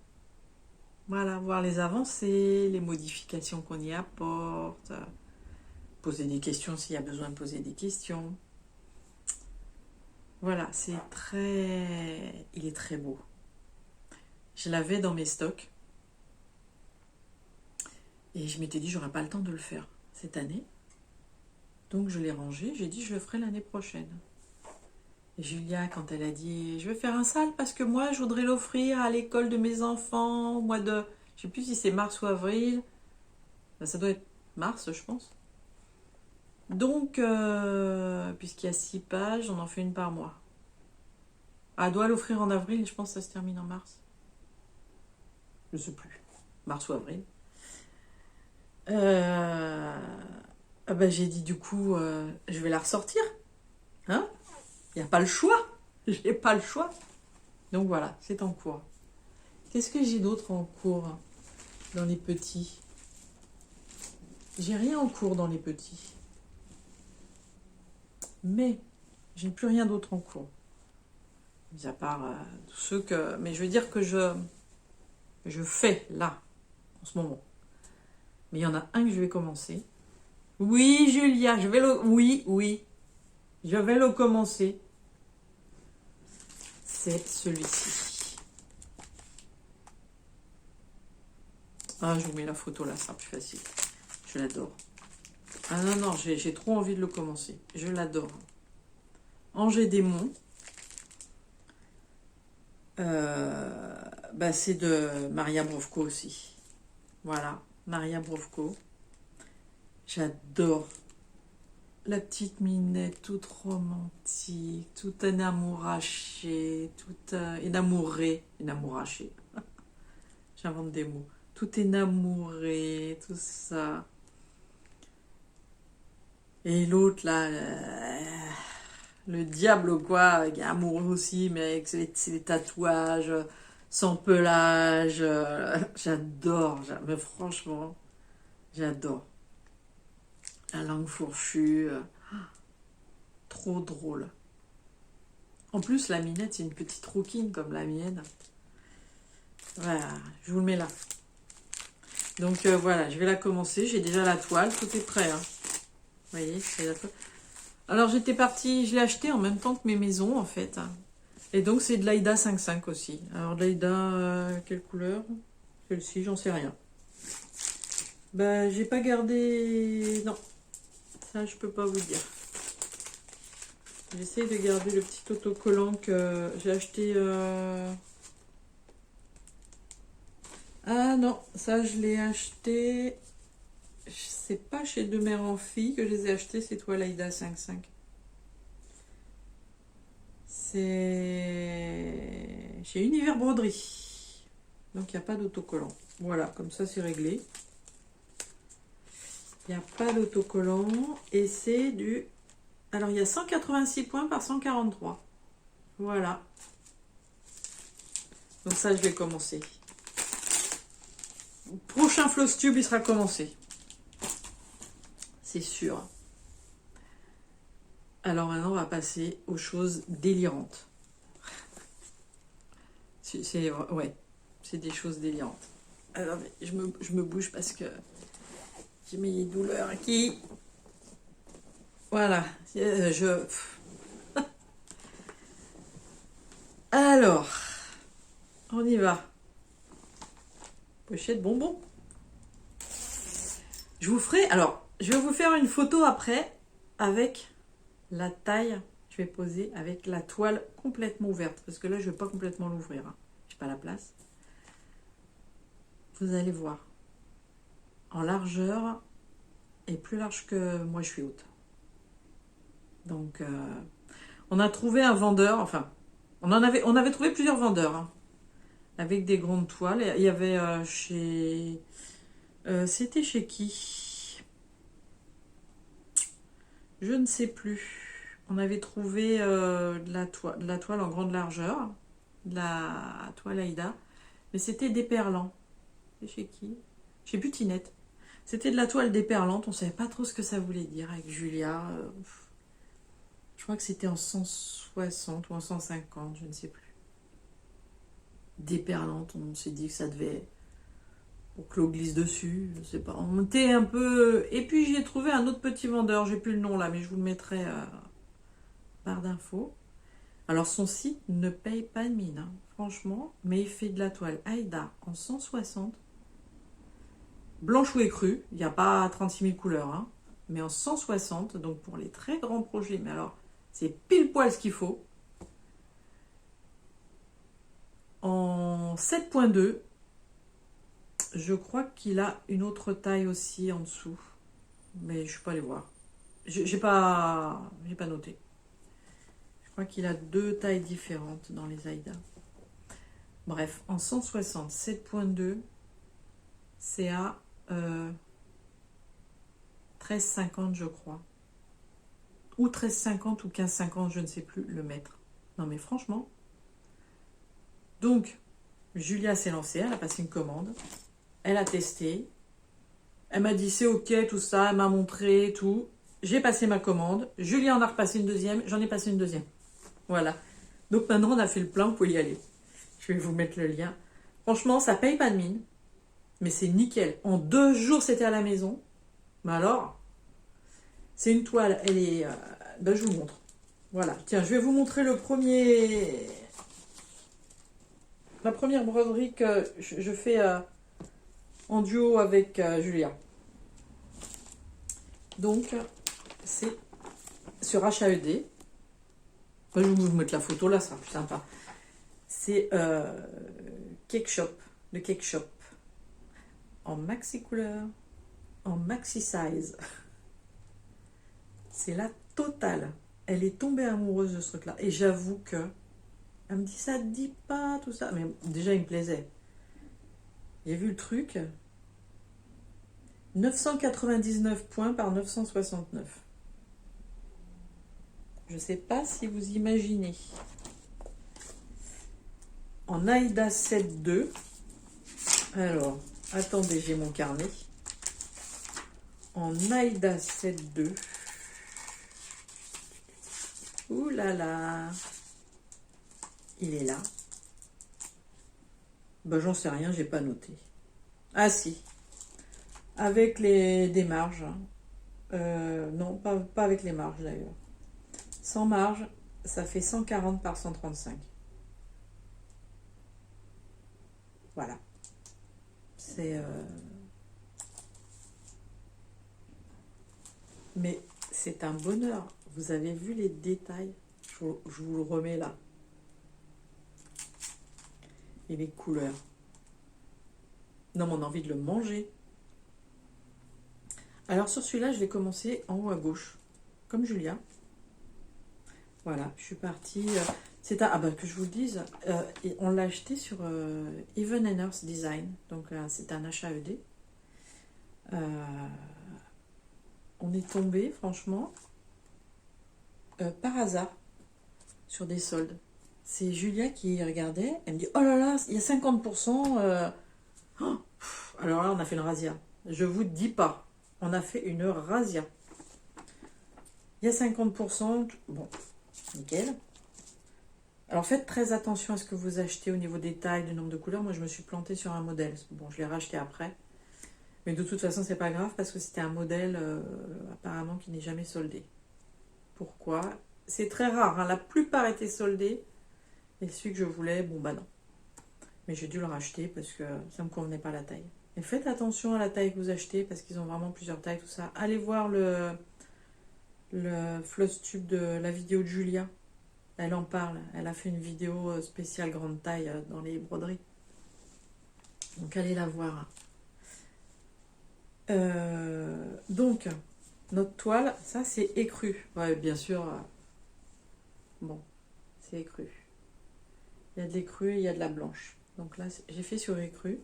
S1: Voilà, voir les avancées, les modifications qu'on y apporte, poser des questions s'il y a besoin de poser des questions. Voilà, il est très beau. Je l'avais dans mes stocks et je m'étais dit j'aurais pas le temps de le faire cette année. Donc je l'ai rangé, j'ai dit je le ferai l'année prochaine. Et Julia, quand elle a dit je vais faire un sale parce que moi je voudrais l'offrir à l'école de mes enfants au mois de, je sais plus si c'est mars ou avril, ben, ça doit être mars je pense. Donc puisqu'il y a 6 pages, on en fait une par mois. Ah, elle doit l'offrir en avril, je pense que ça se termine en mars. Je sais plus, mars ou avril. Ah ben, j'ai dit du coup je vais la ressortir, hein. Il n'y a pas le choix. J'ai pas le choix. Donc voilà, c'est en cours. Qu'est-ce que j'ai d'autre en cours dans les petits? J'ai rien en cours dans les petits. Mais j'ai plus rien d'autre en cours. Mis à part tous ceux que... Mais je veux dire que je fais là, en ce moment. Mais il y en a un que je vais commencer. Oui, Julia, je vais le... Oui. Je vais le commencer. C'est celui-ci. Ah, je vous mets la photo là, ça sera plus facile. Je l'adore. Ah non, j'ai trop envie de le commencer. Je l'adore. Angers Démon. Bah, c'est de Maria Brovko aussi. Voilà, Maria Brovko. J'adore. La petite Minette, toute romantique, toute enamourachée, toute enamourée. Enamourachée. J'invente des mots. Tout enamouré, tout ça. Et l'autre, là, le diable, quoi, qui est amoureux aussi, mais avec ses tatouages, son pelage. J'adore, mais franchement, j'adore. La langue fourchue, trop drôle. En plus, la Minette, c'est une petite rouquine comme la mienne. Voilà, je vous le mets là. Donc voilà, je vais la commencer. J'ai déjà la toile, tout est prêt. Hein. Vous voyez, c'est la toile. Alors j'étais partie, je l'ai acheté en même temps que mes maisons en fait. Et donc c'est de l'Aïda 5.5 aussi. Alors de l'Aïda, quelle couleur? Celle-ci, j'en sais rien. Ben j'ai pas gardé... Non, ça je peux pas vous dire. J'essaie de garder le petit autocollant que j'ai acheté... Ah non, ça je l'ai acheté... C'est pas chez De Mère en Fille que je les ai achetés, ces toiles Aïda 5.5. C'est chez Univers Broderie. Donc il n'y a pas d'autocollant. Voilà, comme ça c'est réglé. Il n'y a pas d'autocollant. Et c'est du... Alors il y a 186 points par 143. Voilà. Donc ça je vais commencer. Le prochain floss tube il sera commencé. C'est sûr. Alors maintenant, on va passer aux choses délirantes. Ouais, c'est des choses délirantes. Alors, je me bouge parce que j'ai mes douleurs qui... Voilà, Alors, On y va. Pochette bonbon. Je vous ferai... Alors, je vais vous faire une photo après avec la taille. Je vais poser avec la toile complètement ouverte. Parce que là, je ne vais pas complètement l'ouvrir. Hein. Je n'ai pas la place. Vous allez voir. En largeur et plus large que moi, je suis haute. Donc, on a trouvé un vendeur. Enfin, on avait trouvé plusieurs vendeurs. Hein, avec des grandes toiles. Il y avait chez... c'était chez qui? Je ne sais plus. On avait trouvé de la toile en grande largeur. De la toile Aïda. Mais c'était déperlant. C'est chez qui? Chez Butinette. C'était de la toile déperlante. On ne savait pas trop ce que ça voulait dire avec Julia. Je crois que c'était en 160 ou en 150. Je ne sais plus. Déperlante. On s'est dit que ça devait... pour que l'eau glisse dessus, je sais pas. On était un peu... Et puis j'ai trouvé un autre petit vendeur, j'ai plus le nom là, mais je vous le mettrai barre d'infos. Alors son site ne paye pas de mine, hein, franchement, mais il fait de la toile Aïda en 160. Blanche ou écrue, il n'y a pas 36 000 couleurs, hein, mais en 160, donc pour les très grands projets, mais alors c'est pile poil ce qu'il faut. En 7.2, je crois qu'il a une autre taille aussi en dessous. Mais je ne suis pas allée voir. J'ai pas noté. Je crois qu'il a deux tailles différentes dans les Aïda. Bref, en 160, 7.2, c'est à 13,50 je crois. Ou 13,50 ou 15,50, je ne sais plus, le mètre. Non mais franchement. Donc, Julia s'est lancée, elle a passé une commande. Elle a testé. Elle m'a dit c'est ok, tout ça. Elle m'a montré tout. J'ai passé ma commande. Julia en a repassé une deuxième. J'en ai passé une deuxième. Voilà. Donc maintenant, on a fait le plein. Vous pouvez y aller. Je vais vous mettre le lien. Franchement, ça paye pas de mine. Mais c'est nickel. En 2 jours, c'était à la maison. Mais alors, c'est une toile. Elle est... ben, je vous montre. Voilà. Tiens, je vais vous montrer le premier... La première broderie que je fais en duo avec Julia. Donc, c'est sur HAED. Je vais vous mettre la photo, là, ça sera plus sympa. C'est Cake Shop, de Cake Shop. En maxi couleur, en maxi size. C'est la totale. Elle est tombée amoureuse de ce truc-là. Et j'avoue que, elle me dit, ça te dit pas, tout ça. Mais déjà, il me plaisait. J'ai vu le truc. 999 points par 969. Je ne sais pas si vous imaginez. En Aïda 7.2. Alors, attendez, j'ai mon carnet. En Aïda 7.2. Ouh là là. Il est là. Ben, j'en sais rien, j'ai pas noté. Ah si. Avec des marges. Non, pas avec les marges d'ailleurs. Sans marge, ça fait 140 par 135. Voilà. C'est... Mais c'est un bonheur. Vous avez vu les détails? Je vous le remets là. Et les couleurs. Non, mais on a envie de le manger. Alors sur celui-là, je vais commencer en haut à gauche. Comme Julia. Voilà, je suis partie... c'est un... Ah bah que je vous le dise, on l'a acheté sur Even & Earth Design. Donc c'est un HAED. On est tombé, franchement, par hasard, sur des soldes. C'est Julia qui regardait, elle me dit, oh là là, il y a 50%. Oh, alors là, on a fait une razzia. Je vous dis pas, on a fait une razzia. Il y a 50%, bon, nickel. Alors faites très attention à ce que vous achetez au niveau des tailles, du nombre de couleurs. Moi, je me suis plantée sur un modèle. Bon, je l'ai racheté après. Mais de toute façon, c'est pas grave parce que c'était un modèle apparemment qui n'est jamais soldé. Pourquoi? C'est très rare, hein. La plupart étaient soldés. Et celui que je voulais, bon bah non. Mais j'ai dû le racheter parce que ça ne me convenait pas la taille. Et faites attention à la taille que vous achetez parce qu'ils ont vraiment plusieurs tailles, tout ça. Allez voir le floss tube de la vidéo de Julia. Elle en parle. Elle a fait une vidéo spéciale grande taille dans les broderies. Donc allez la voir. Donc, notre toile, ça c'est écru. Ouais, bien sûr. Bon, c'est écru. Il y a de l'écru et il y a de la blanche. Donc là, j'ai fait sur écru.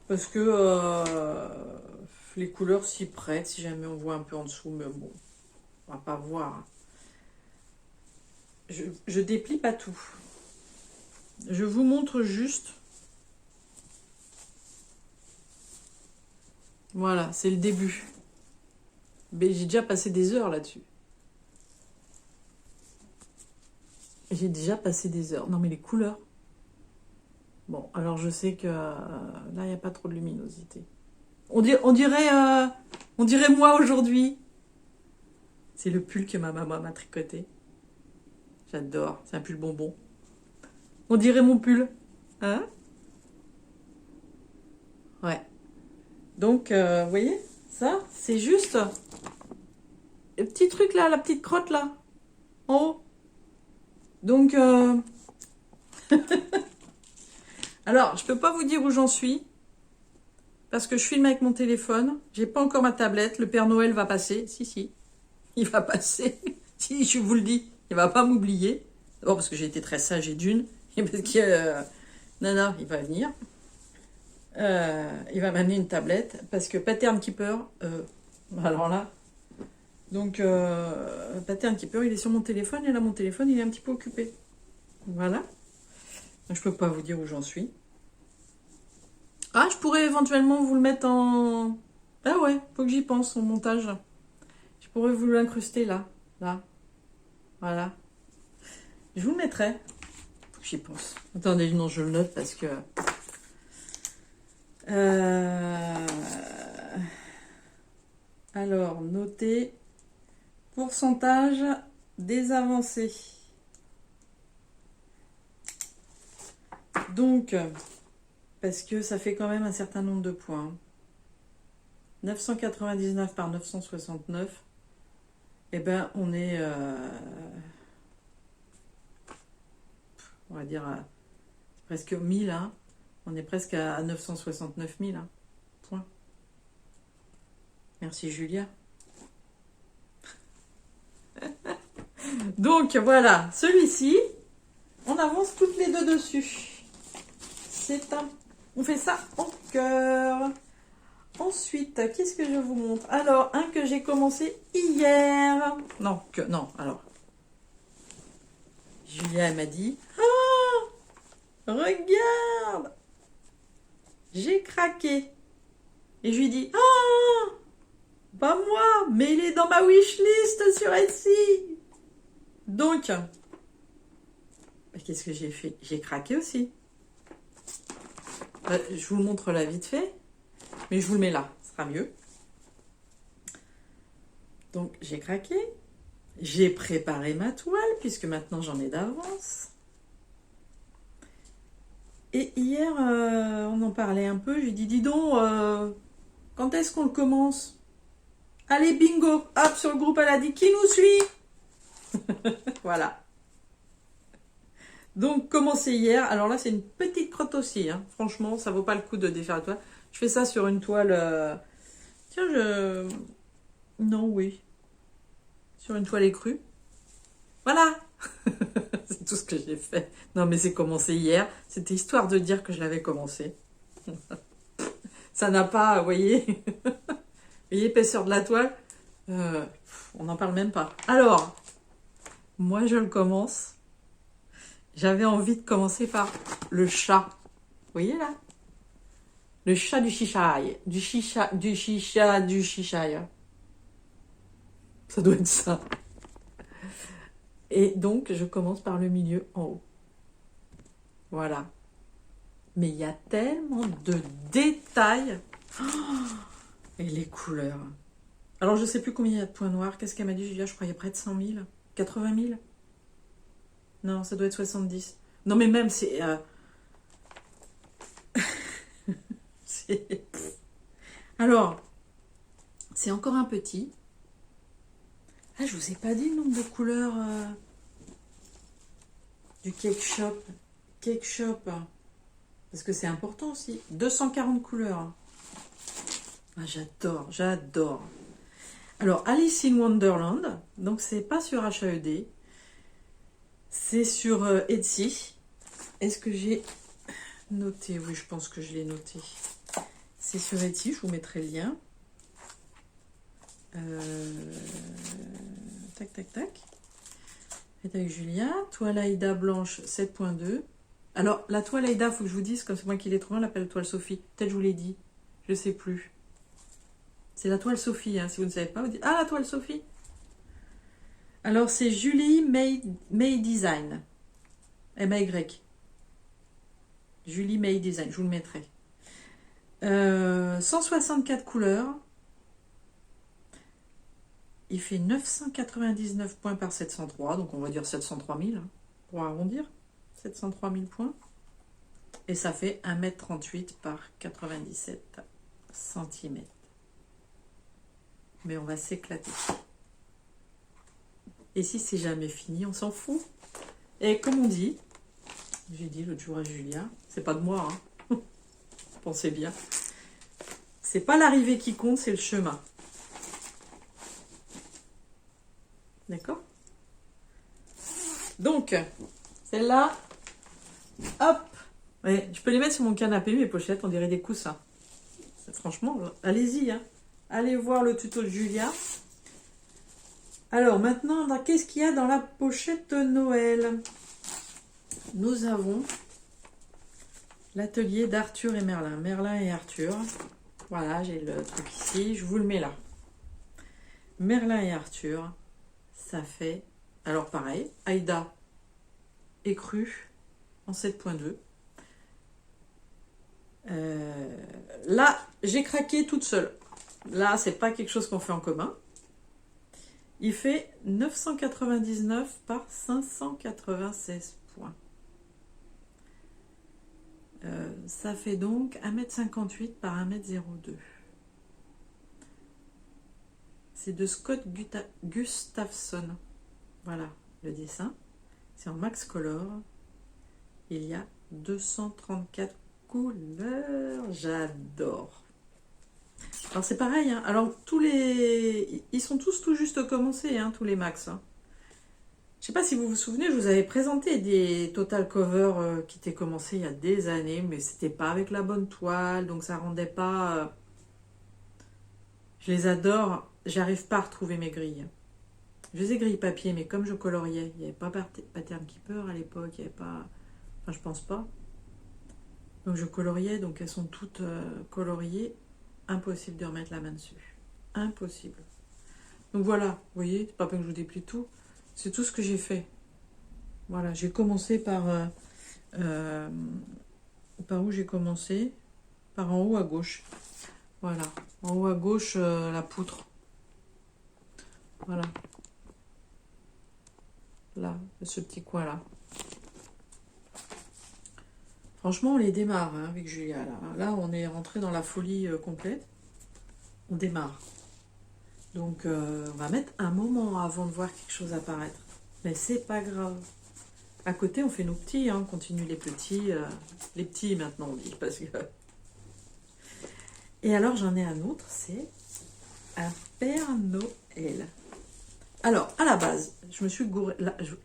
S1: Parce que les couleurs s'y prêtent. Si jamais on voit un peu en dessous, mais bon, on va pas voir. Je déplie pas tout. Je vous montre juste. Voilà, c'est le début. Mais j'ai déjà passé des heures là-dessus. J'ai déjà passé des heures. Non, mais les couleurs. Bon, alors je sais que là, il n'y a pas trop de luminosité. On dirait moi aujourd'hui. C'est le pull que ma maman m'a tricoté. J'adore. C'est un pull bonbon. On dirait mon pull. Hein? Ouais. Donc, vous voyez, ça, c'est juste le petit truc là, la petite crotte là, en haut. Donc, alors, je peux pas vous dire où j'en suis, parce que je filme avec mon téléphone. J'ai pas encore ma tablette. Le Père Noël va passer. Si, il va passer. Si, je vous le dis, il va pas m'oublier. D'abord parce que j'ai été très sage et d'une, et parce que Nana, il va venir. Il va m'amener une tablette parce que Pattern Keeper, alors là, donc Pattern Keeper, il est sur mon téléphone et là mon téléphone il est un petit peu occupé. Voilà. Je peux pas vous dire où j'en suis. Ah, je pourrais éventuellement vous le mettre en. Ah ouais, faut que j'y pense au montage. Je pourrais vous l'incruster là, voilà. Je vous le mettrai. Faut que j'y pense. Attendez, non, je le note parce que. Alors, noter pourcentage des avancées. Donc, parce que ça fait quand même un certain nombre de points. 999 par 969, eh ben, on est, on va dire, presque 1000, hein. On est presque à 969 000, hein. Point. Merci Julia. Donc voilà, celui-ci, on avance toutes les deux dessus. C'est un... On fait ça en cœur. Ensuite, qu'est-ce que je vous montre? Alors, un que j'ai commencé hier. Non, alors. Julia, elle m'a dit, ah, regarde, j'ai craqué. Et je lui dis, ah, pas moi, mais il est dans ma wishlist sur Etsy. Donc, qu'est-ce que j'ai fait? J'ai craqué aussi. Je vous le montre là vite fait, mais je vous le mets là, ce sera mieux. Donc, j'ai craqué. J'ai préparé ma toile, puisque maintenant j'en ai d'avance. Et hier, on en parlait un peu. J'ai dit, dis donc, quand est-ce qu'on le commence? Allez, bingo! Hop, sur le groupe, elle a dit, qui nous suit? Voilà. Donc, commencer hier. Alors là, c'est une petite crotte aussi. Hein. Franchement, ça vaut pas le coup de défaire la toile. Je fais ça sur une toile... Tiens, Non, oui. Sur une toile écrue. Voilà. C'est tout ce que j'ai fait. Non, mais c'est commencé hier. C'était histoire de dire que je l'avais commencé. Ça n'a pas, vous voyez, l'épaisseur de la toile. On n'en parle même pas. Alors, moi, je le commence. J'avais envie de commencer par le chat. Vous voyez là? Le chat du Cheshire. Du Cheshire. Ça doit être ça. Et donc, je commence par le milieu en haut. Voilà. Mais il y a tellement de détails. Oh, et les couleurs. Alors, je ne sais plus combien il y a de points noirs. Qu'est-ce qu'elle m'a dit, Julia? Je croyais près de 100 000. 80 000? Non, ça doit être 70. Non, mais même, c'est... Alors, c'est encore un petit. Ah, je vous ai pas dit le nombre de couleurs du Cake Shop. Cake Shop. Parce que c'est important aussi. 240 couleurs. Ah, j'adore, j'adore. Alors, Alice in Wonderland. Donc, c'est pas sur HAED. C'est sur Etsy. Est-ce que j'ai noté? Oui, je pense que je l'ai noté. C'est sur Etsy, je vous mettrai le lien. Tac, tac, tac. Faites avec Julia. Toile Aïda blanche 7.2. Alors, la toile Aïda, il faut que je vous dise, comme c'est moi qui l'ai trouvé, on l'appelle toile Sophie. Peut-être je vous l'ai dit. Je ne sais plus. C'est la toile Sophie, hein, si vous ne savez pas. Vous dites, ah, la toile Sophie. Alors, c'est Julie May Design. M-A-Y. Julie May Design, je vous le mettrai. 164 couleurs. Il fait 999 points par 703, donc on va dire 703 000, hein, pour arrondir. 703 000 points. Et ça fait 1m38 par 97 cm. Mais on va s'éclater. Et si c'est jamais fini, on s'en fout. Et comme on dit, j'ai dit l'autre jour à Julia, c'est pas de moi, hein. Pensez bien. C'est pas l'arrivée qui compte, c'est le chemin. D'accord? Donc, celle-là, hop. Ouais, je peux les mettre sur mon canapé, mes pochettes, on dirait des coussins. Franchement, allez-y, hein. Allez voir le tuto de Julia. Alors, maintenant, qu'est-ce qu'il y a dans la pochette Noël? Nous avons l'atelier d'Arthur et Merlin. Merlin et Arthur. Voilà, j'ai le truc ici, je vous le mets là. Merlin et Arthur, ça fait... Alors pareil, Aïda écru en 7.2. Là, j'ai craqué toute seule. Là, c'est pas quelque chose qu'on fait en commun. Il fait 999 par 596 points. Ça fait donc 1m58 par 1m02. C'est de Scott Gustafson. Voilà le dessin. C'est en max color. Il y a 234 couleurs. J'adore. Alors c'est pareil. Hein. Alors tous les... Ils sont tous tout juste commencés, hein, tous les max. Hein. Je sais pas si vous vous souvenez, je vous avais présenté des total covers qui étaient commencés il y a des années, mais c'était pas avec la bonne toile, donc ça rendait pas... Je les adore, j'arrive pas à retrouver mes grilles. Je les ai grilles papier, mais comme je coloriais, il n'y avait pas Pattern Keeper à l'époque, il n'y avait pas... Enfin, je pense pas. Donc je coloriais, donc elles sont toutes coloriées. Impossible de remettre la main dessus. Impossible. Donc voilà, vous voyez, c'est pas peine que je vous déplie tout. C'est tout ce que j'ai fait. Voilà, j'ai commencé par où j'ai commencé? Par en haut à gauche. Voilà, en haut à gauche, la poutre. Voilà. Là, ce petit coin-là. Franchement, on les démarre hein, avec Julia. Là, on est rentré dans la folie complète. On démarre. Donc, on va mettre un moment avant de voir quelque chose apparaître. Mais c'est pas grave. À côté, on fait nos petits. Hein, on continue les petits. Les petits, maintenant, on dit. Parce que... Et alors, j'en ai un autre. C'est un Père Noël. Alors, à la base, je me suis gourée.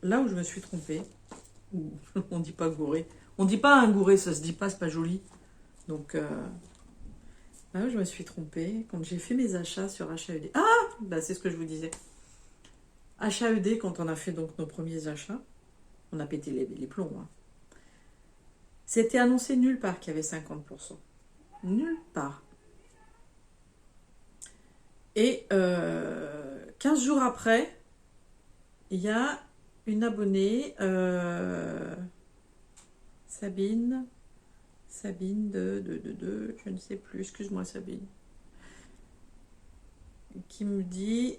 S1: Là où je me suis trompée, on dit pas gouré. On dit pas un gouré, ça se dit pas, c'est pas joli. Donc, là où je me suis trompée, quand j'ai fait mes achats sur HAED. Ah, bah, c'est ce que je vous disais. HAED, quand on a fait donc nos premiers achats, on a pété les plombs. Hein. C'était annoncé nulle part qu'il y avait 50%. Nulle part. Et 15 jours après, il y a une abonnée, Sabine de je ne sais plus, excuse-moi Sabine, qui me dit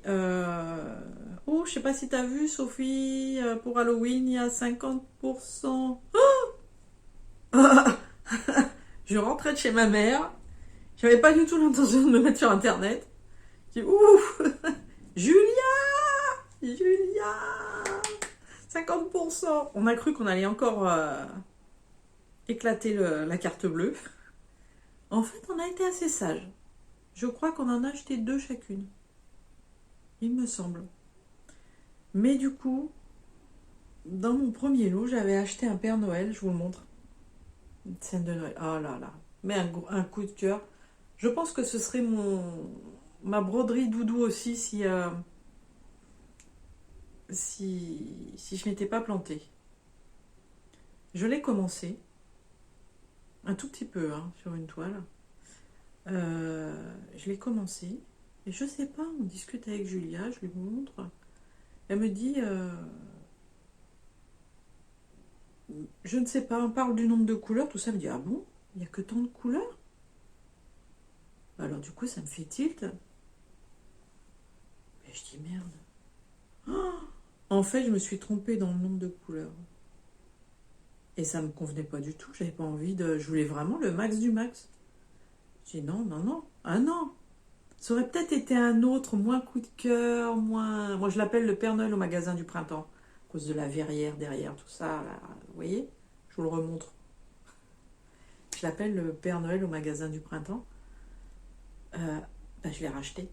S1: oh, je sais pas si tu as vu Sophie, pour Halloween, il y a 50%. Oh je rentrais de chez ma mère, J'avais pas du tout l'intention de me mettre sur Internet. J'ai dit, ouh, Julia, Julia, 50%. On a cru qu'on allait encore éclater la carte bleue. En fait, on a été assez sages. Je crois qu'on en a acheté 2 chacune. Il me semble. Mais du coup, dans mon premier lot, j'avais acheté un Père Noël, je vous le montre. Une scène de Noël. Oh là là. Mais un coup de cœur. Je pense que ce serait ma broderie doudou aussi si je m'étais pas plantée. Je l'ai commencé. Un tout petit peu, hein, sur une toile. Je l'ai commencé. Et je sais pas, on discute avec Julia, je lui montre. Elle me dit... je ne sais pas, on parle du nombre de couleurs, tout ça. Elle me dit, ah bon, il n'y a que tant de couleurs? Alors du coup, ça me fait tilt. Et je dis, merde. Oh, en fait, je me suis trompée dans le nombre de couleurs. Et ça me convenait pas du tout. J'avais pas envie de... Je voulais vraiment le max du max. Je dis, non, non, non. Ah non. Ça aurait peut-être été un autre, moins coup de cœur, moins... Moi, je l'appelle le Père Noël au magasin du printemps. À cause de la verrière derrière, tout ça. Là. Vous voyez? Je vous le remontre. Je l'appelle le Père Noël au magasin du printemps. Je l'ai racheté.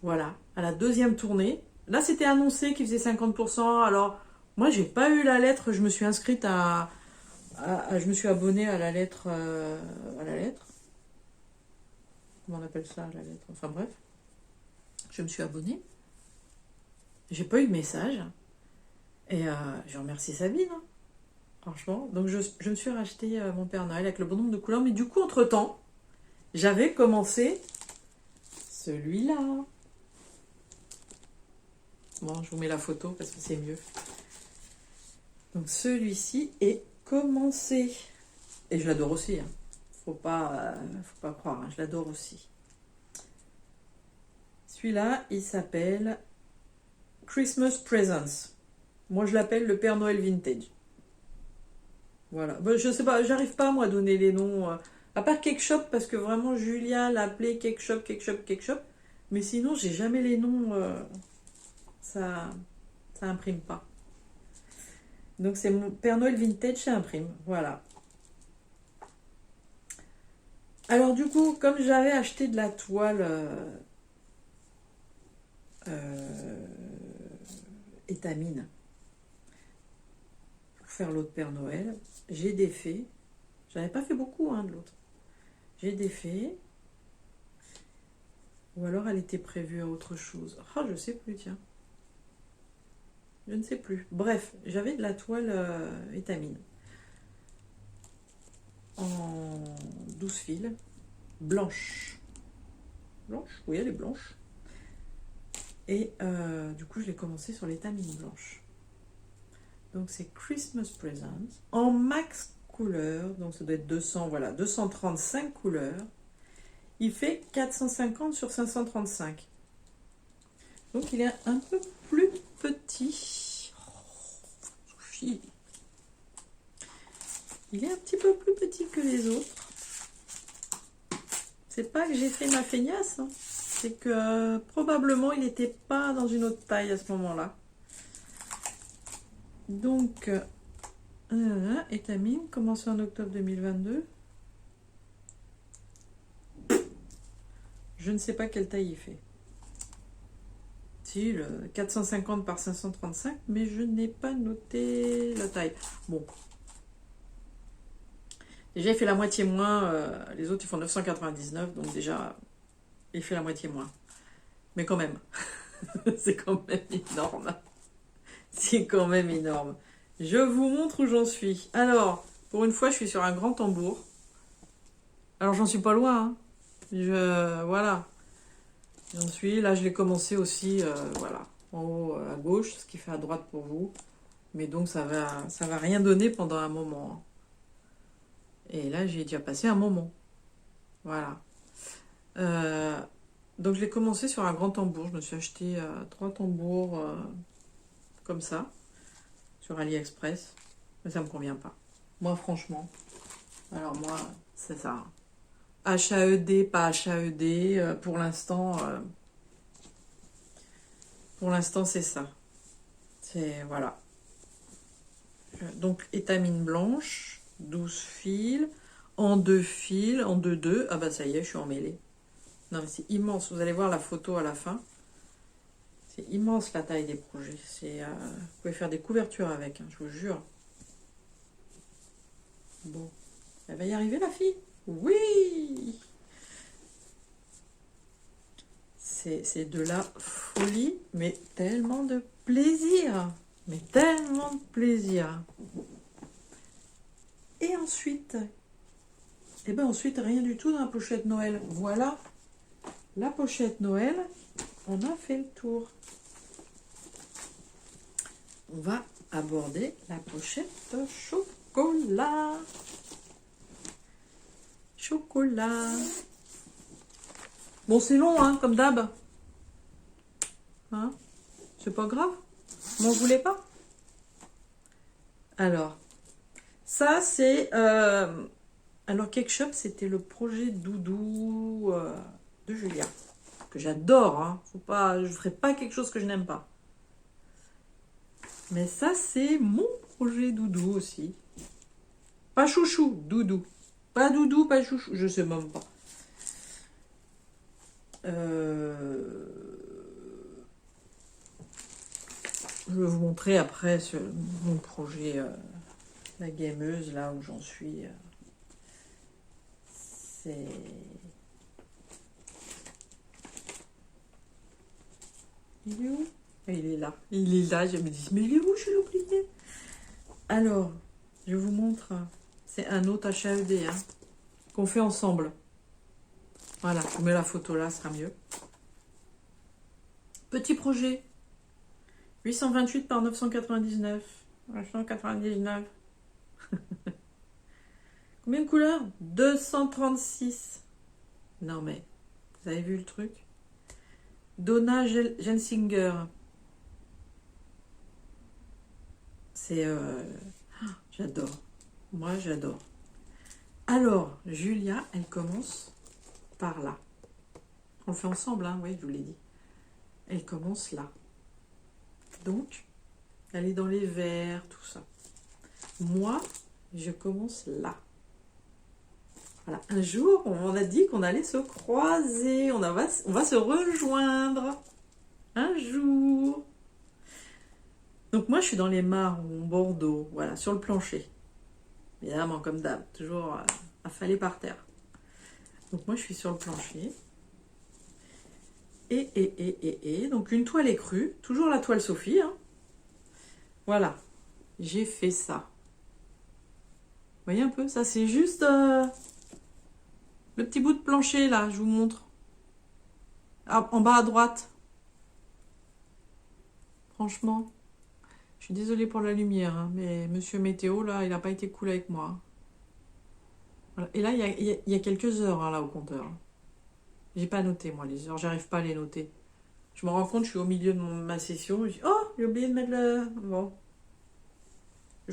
S1: Voilà. À la 2e tournée. Là, c'était annoncé qu'il faisait 50%. Alors, moi, j'ai pas eu la lettre. Je me suis inscrite je me suis abonnée à la lettre. Comment on appelle ça, la lettre? Enfin, bref. Je me suis abonnée. J'ai pas eu de message. Et je remercie Sabine. Hein. Franchement. Donc, je me suis racheté mon Père Noël avec le bon nombre de couleurs. Mais du coup, entre-temps, j'avais commencé celui-là. Bon, je vous mets la photo parce que c'est mieux. Donc, celui-ci est commencé. Et je l'adore aussi. Hein. Faut pas croire. Hein. Je l'adore aussi. Celui-là, il s'appelle Christmas Presents. Moi, je l'appelle le Père Noël Vintage. Voilà. Ben, je sais pas, j'arrive pas, moi, à donner les noms. À part Cake Shop, parce que vraiment, Julia l'a appelé Cake Shop, Cake Shop, Cake Shop. Mais sinon, j'ai jamais les noms. Ça imprime pas. Donc, c'est mon Père Noël Vintage, ça imprime. Voilà. Alors, du coup, comme j'avais acheté de la toile étamine pour faire l'autre Père Noël, j'ai défait. J'en avais pas fait beaucoup hein, de l'autre. J'ai défait. Ou alors elle était prévue à autre chose. Ah, je sais plus, tiens. Je ne sais plus. Bref, j'avais de la toile étamine. En 12 fils. Blanche. Blanche? Oui, elle est blanche. Et du coup, je l'ai commencé sur l'étamine blanche. Donc, c'est Christmas Presents. En max couleur. Donc, ça doit être 200, voilà, 235 couleurs. Il fait 450 sur 535. Donc, il est un peu plus petit. Il est un petit peu plus petit que les autres. C'est pas que j'ai fait ma feignasse. Hein. C'est que probablement, il n'était pas dans une autre taille à ce moment-là. Donc, étamine, commencé en octobre 2022. Je ne sais pas quelle taille il fait. Si, le 450 par 535, mais je n'ai pas noté la taille. Bon. Déjà, il fait la moitié moins. Les autres, ils font 999, donc déjà, il fait la moitié moins. Mais quand même, c'est quand même énorme. C'est quand même énorme. Je vous montre où j'en suis. Alors, pour une fois, je suis sur un grand tambour. Alors, j'en suis pas loin. Hein. Voilà. J'en suis. Là, je l'ai commencé aussi, voilà, en haut à gauche, ce qui fait à droite pour vous. Mais donc, ça va rien donner pendant un moment. Et là, j'ai déjà passé un moment. Voilà. Donc, je l'ai commencé sur un grand tambour. Je me suis acheté 3 tambours comme ça, sur AliExpress. Mais ça me convient pas. Moi, franchement. Alors, moi, c'est ça. HAED, pas HAED, pour l'instant c'est ça. C'est, voilà. Donc étamine blanche, 12 fils, en 2 fils, en 2-2. Ah bah ça y est, je suis emmêlée. Non mais c'est immense, vous allez voir la photo à la fin. C'est immense la taille des projets. Vous pouvez faire des couvertures avec, hein, je vous jure. Bon, elle va y arriver la fille. Oui. C'est de la folie, mais tellement de plaisir. Mais tellement de plaisir. Et ensuite, ensuite, rien du tout dans la pochette Noël. Voilà la pochette Noël. On a fait le tour. On va aborder la pochette chocolat. Chocolat. Bon, c'est long, hein, comme d'hab. Hein, c'est pas grave. M'en voulez pas? Alors, ça, c'est... alors, Cake Shop, c'était le projet doudou de Julia. Que j'adore, hein. Je ferai pas quelque chose que je n'aime pas. Mais ça, c'est mon projet doudou aussi. Pas chouchou, doudou. Pas doudou, pas chouchou. Je sais même pas. Je vais vous montrer après mon projet, la gameuse, là où j'en suis. C'est... Il est où? Il est là. Il est là. Je me dis, mais il est où? Je l'ai oublié. Alors, je vous montre. C'est un autre HAED, hein, qu'on fait ensemble. Voilà, je vous mets la photo là, ce sera mieux. Petit projet. 828 par 999. 999. Combien de couleurs? 236. Non mais, vous avez vu le truc? Donna Gensinger. C'est... j'adore. Moi, j'adore. Alors, Julia, elle commence par là. On le fait ensemble, hein, oui, je vous l'ai dit. Elle commence là. Donc, elle est dans les verts, tout ça. Moi, je commence là. Voilà. Un jour, on a dit qu'on allait se croiser. On va se rejoindre. Un jour. Donc moi, je suis dans les marrons, Bordeaux, voilà, sur le plancher. Évidemment, comme d'hab, toujours affalé par terre. Donc moi, je suis sur le plancher. Donc une toile écrue, toujours la toile Sophie. Hein. Voilà, j'ai fait ça. Vous voyez un peu, ça c'est juste le petit bout de plancher là, je vous montre. Ah, en bas à droite. Franchement, je suis désolée pour la lumière, hein, mais Monsieur Météo là, il n'a pas été cool avec moi. Voilà. Et là, il y a quelques heures hein, là au compteur. J'ai pas noté moi les heures, j'arrive pas à les noter. Je me rends compte, je suis au milieu de ma session, je dis oh, j'ai oublié de mettre le... Bon.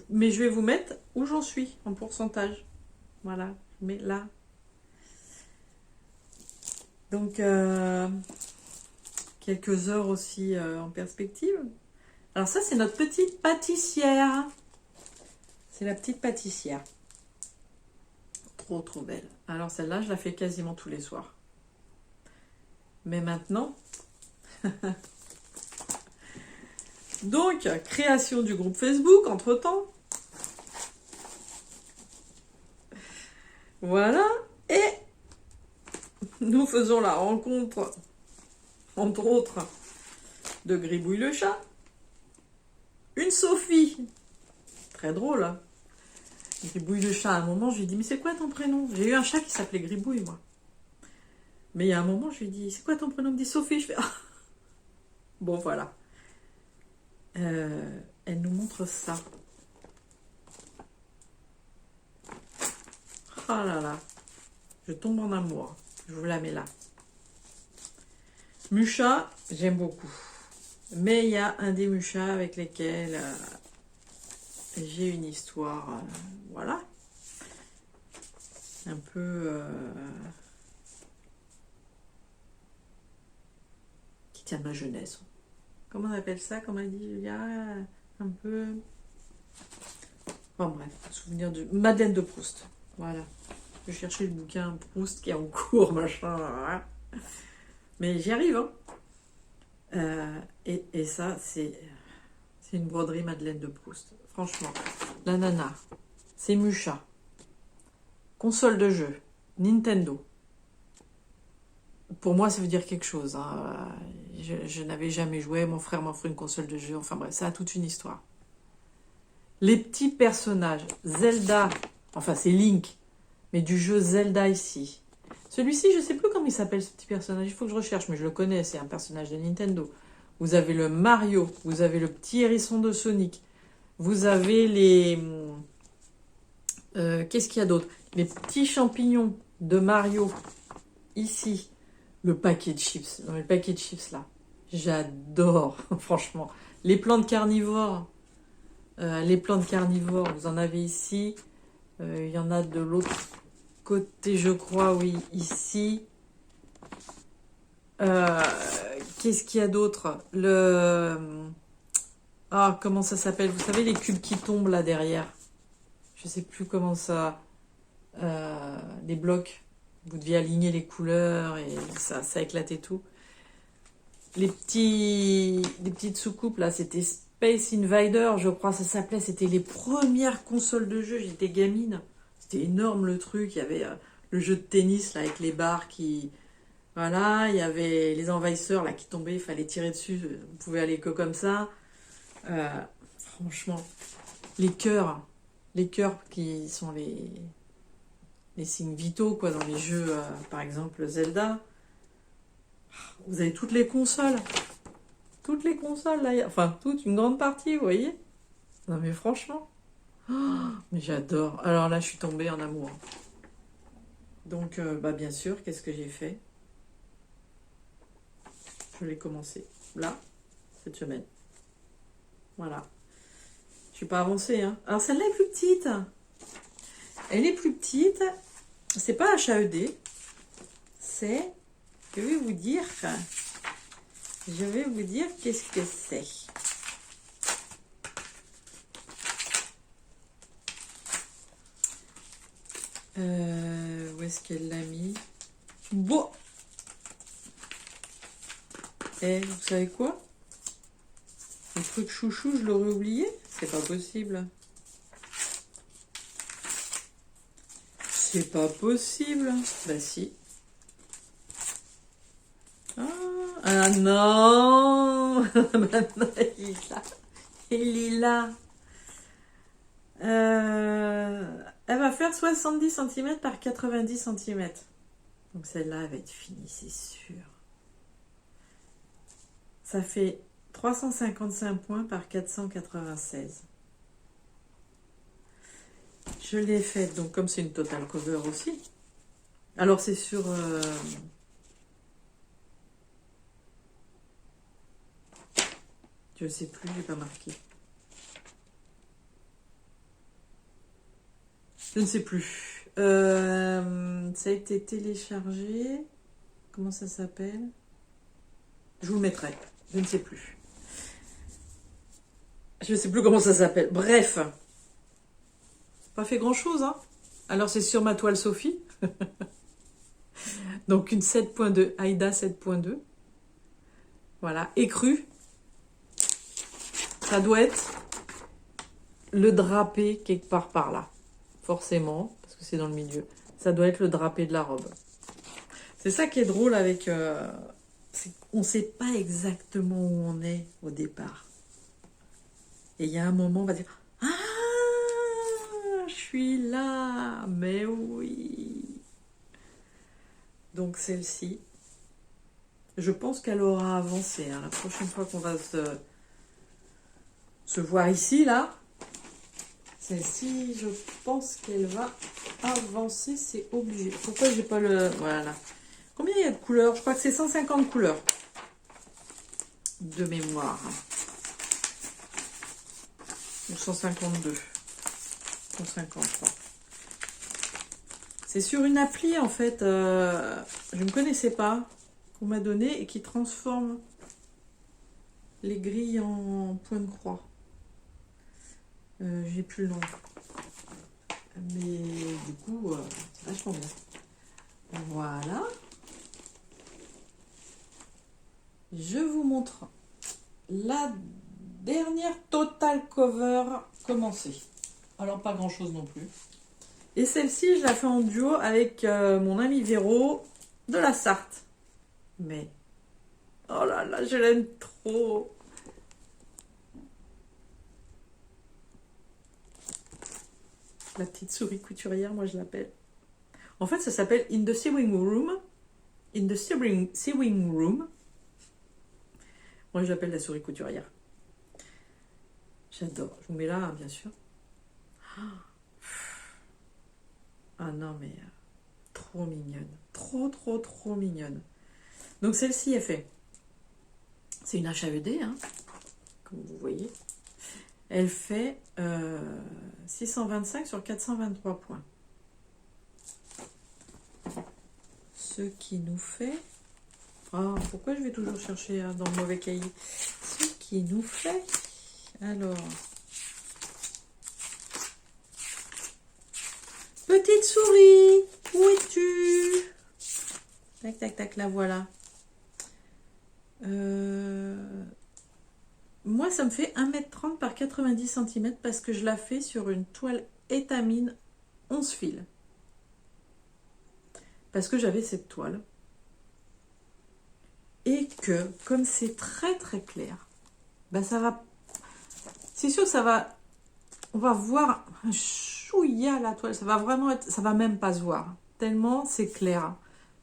S1: Mais je vais vous mettre où j'en suis en pourcentage. Voilà, je mets là. Donc, quelques heures aussi en perspective. Alors ça, c'est notre petite pâtissière. C'est la petite pâtissière. Trop, trop belle. Alors celle-là, je la fais quasiment tous les soirs. Mais maintenant... Donc, création du groupe Facebook, entre-temps. Voilà. Et nous faisons la rencontre, entre autres, de Gribouille le chat. Une Sophie. Très drôle, hein. Gribouille le chat, à un moment, je lui ai dit, mais c'est quoi ton prénom? J'ai eu un chat qui s'appelait Gribouille, moi. Mais il y a un moment, je lui ai dit, c'est quoi ton prénom? Il me dit Sophie. Je fais, ah. Bon, voilà. Elle nous montre ça. Ah là là. Je tombe en amour. Je vous la mets là. Mucha, j'aime beaucoup. Mais il y a un des Mucha avec lesquels j'ai une histoire. Voilà. un peu... qui tient de ma jeunesse. Comment on appelle ça? Comment elle dit Julia? Un peu... Bon bref, souvenir de... Madeleine de Proust. Voilà. Je cherchais le bouquin Proust qui est en cours, machin. Mais j'y arrive, hein. Et ça, c'est une broderie Madeleine de Proust. Franchement, la nana, c'est Musha. Console de jeu, Nintendo. Pour moi, ça veut dire quelque chose. Hein. Je n'avais jamais joué. Mon frère m'offrait une console de jeu. Enfin bref, ça a toute une histoire. Les petits personnages. Zelda. Enfin, c'est Link. Mais du jeu Zelda ici. Celui-ci, je ne sais plus comment il s'appelle, ce petit personnage. Il faut que je recherche, mais je le connais. C'est un personnage de Nintendo. Vous avez le Mario. Vous avez le petit hérisson de Sonic. Vous avez les... qu'est-ce qu'il y a d'autre? Les petits champignons de Mario. Ici. Le paquet de chips. Non, le paquet de chips, là. J'adore, franchement. Les plantes carnivores. Vous en avez ici. Il y en a de l'autre côté, je crois, oui, ici. Qu'est-ce qu'il y a d'autre? Ah, comment ça s'appelle? Vous savez, les cubes qui tombent là derrière. Je sais plus comment ça... les blocs. Vous deviez aligner les couleurs et ça éclatait tout. Les petites soucoupes là, c'était Space Invader, je crois, ça s'appelait. C'était les premières consoles de jeu. J'étais gamine. C'était énorme le truc. Il y avait le jeu de tennis là avec les barres qui... Voilà, il y avait les envahisseurs là qui tombaient, il fallait tirer dessus. Vous pouvez aller que comme ça. Franchement, les cœurs qui sont les signes vitaux quoi dans les jeux, par exemple Zelda. Vous avez toutes les consoles là, enfin toute une grande partie, vous voyez. Non mais franchement, mais j'adore. Alors là, je suis tombée en amour. Donc, bah bien sûr, qu'est-ce que j'ai fait? Je l'ai commencé là cette semaine. Voilà. Je suis pas avancée, hein. Alors celle-là est plus petite. Elle est plus petite. C'est pas HAED. C'est... Je vais vous dire qu'est-ce que c'est. Où est-ce qu'elle l'a mis? Bon. Et vous savez quoi? Le truc chouchou, je l'aurais oublié? C'est pas possible. C'est pas possible. Bah si. Ah non. Maintenant, il est là. Il est là. Elle va faire 70 cm par 90 cm. Donc celle-là, elle va être finie, c'est sûr. Ça fait 355 points par 496. Je l'ai faite, donc comme c'est une total cover aussi. Alors c'est sur... je ne sais plus, j'ai pas marqué. Je ne sais plus. Ça a été téléchargé. Comment ça s'appelle? Je vous le mettrai. Je ne sais plus. Je ne sais plus comment ça s'appelle. Bref. Pas fait grand chose, hein. Alors c'est sur ma toile Sophie. Donc une 7.2. Aïda 7.2. Voilà. Écru. Ça doit être le drapé quelque part par là. Forcément, parce que c'est dans le milieu. Ça doit être le drapé de la robe. C'est ça qui est drôle avec... on ne sait pas exactement où on est au départ. Et il y a un moment, on va dire... Ah, je suis là. Mais oui. Donc celle-ci, je pense qu'elle aura avancé. Hein. La prochaine fois qu'on va se voir ici, là... Celle-ci, je pense qu'elle va avancer, c'est obligé. Pourquoi j'ai pas le... Voilà. Combien il y a de couleurs? Je crois que c'est 150 couleurs de mémoire. Ou 152. 150, je crois. C'est sur une appli, en fait, je ne connaissais pas, qu'on m'a donné et qui transforme les grilles en point de croix. J'ai plus le nom. Mais du coup, c'est vachement bien. Voilà. Je vous montre la dernière total cover commencée. Alors pas grand chose non plus. Et celle-ci, je la fais en duo avec mon ami Véro de la Sarthe. Mais, oh là là, je l'aime trop. La petite souris couturière, moi je l'appelle. En fait, ça s'appelle In the Sewing Room. In the Sewing Room. Moi je l'appelle la souris couturière. J'adore. Je vous mets là, hein, bien sûr. Ah non, mais trop mignonne. Trop, trop, trop mignonne. Donc celle-ci est faite. C'est une HAED, hein, comme vous voyez. Elle fait 625 sur 423 points. Ce qui nous fait... Ah, pourquoi je vais toujours chercher dans le mauvais cahier? Ce qui nous fait... Alors... Petite souris, où es-tu? Tac, tac, tac, la voilà. Moi, ça me fait 1m30 par 90 cm parce que je la fais sur une toile étamine 11 fils. Parce que j'avais cette toile. Et que, comme c'est très très clair, ben ça va... C'est sûr que ça va... On va voir un chouïa la toile. Ça va vraiment être... Ça va même pas se voir. Tellement c'est clair.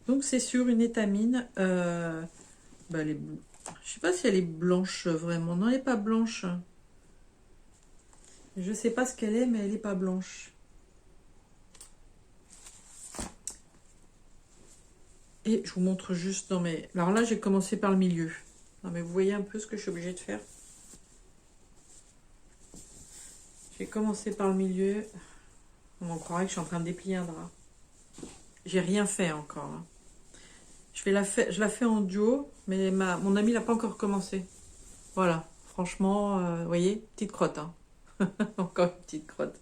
S1: Donc c'est sur une étamine... ben, je sais pas si elle est blanche vraiment. Non, elle n'est pas blanche. Je sais pas ce qu'elle est, mais elle n'est pas blanche. Et je vous montre juste dans mes... Alors là, j'ai commencé par le milieu. Non, mais vous voyez un peu ce que je suis obligée de faire. J'ai commencé par le milieu. On croirait que je suis en train de déplier un drap. J'ai rien fait encore. Hein. Je la fais en duo, mais mon ami n'a pas encore commencé. Voilà, franchement, vous voyez, petite crotte. Hein. Encore une petite crotte.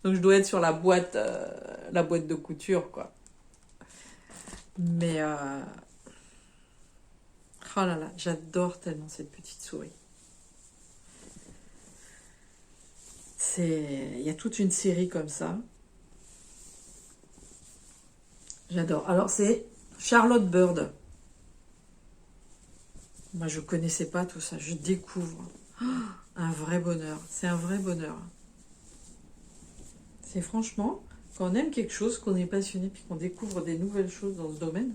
S1: Donc je dois être sur la boîte de couture, quoi. Mais, oh là là, j'adore tellement cette petite souris. Il y a toute une série comme ça. J'adore. Alors c'est Charlotte Bird. Moi je connaissais pas tout ça, je découvre. Oh, un vrai bonheur, c'est un vrai bonheur. C'est franchement, quand on aime quelque chose, qu'on est passionné, puis qu'on découvre des nouvelles choses dans ce domaine,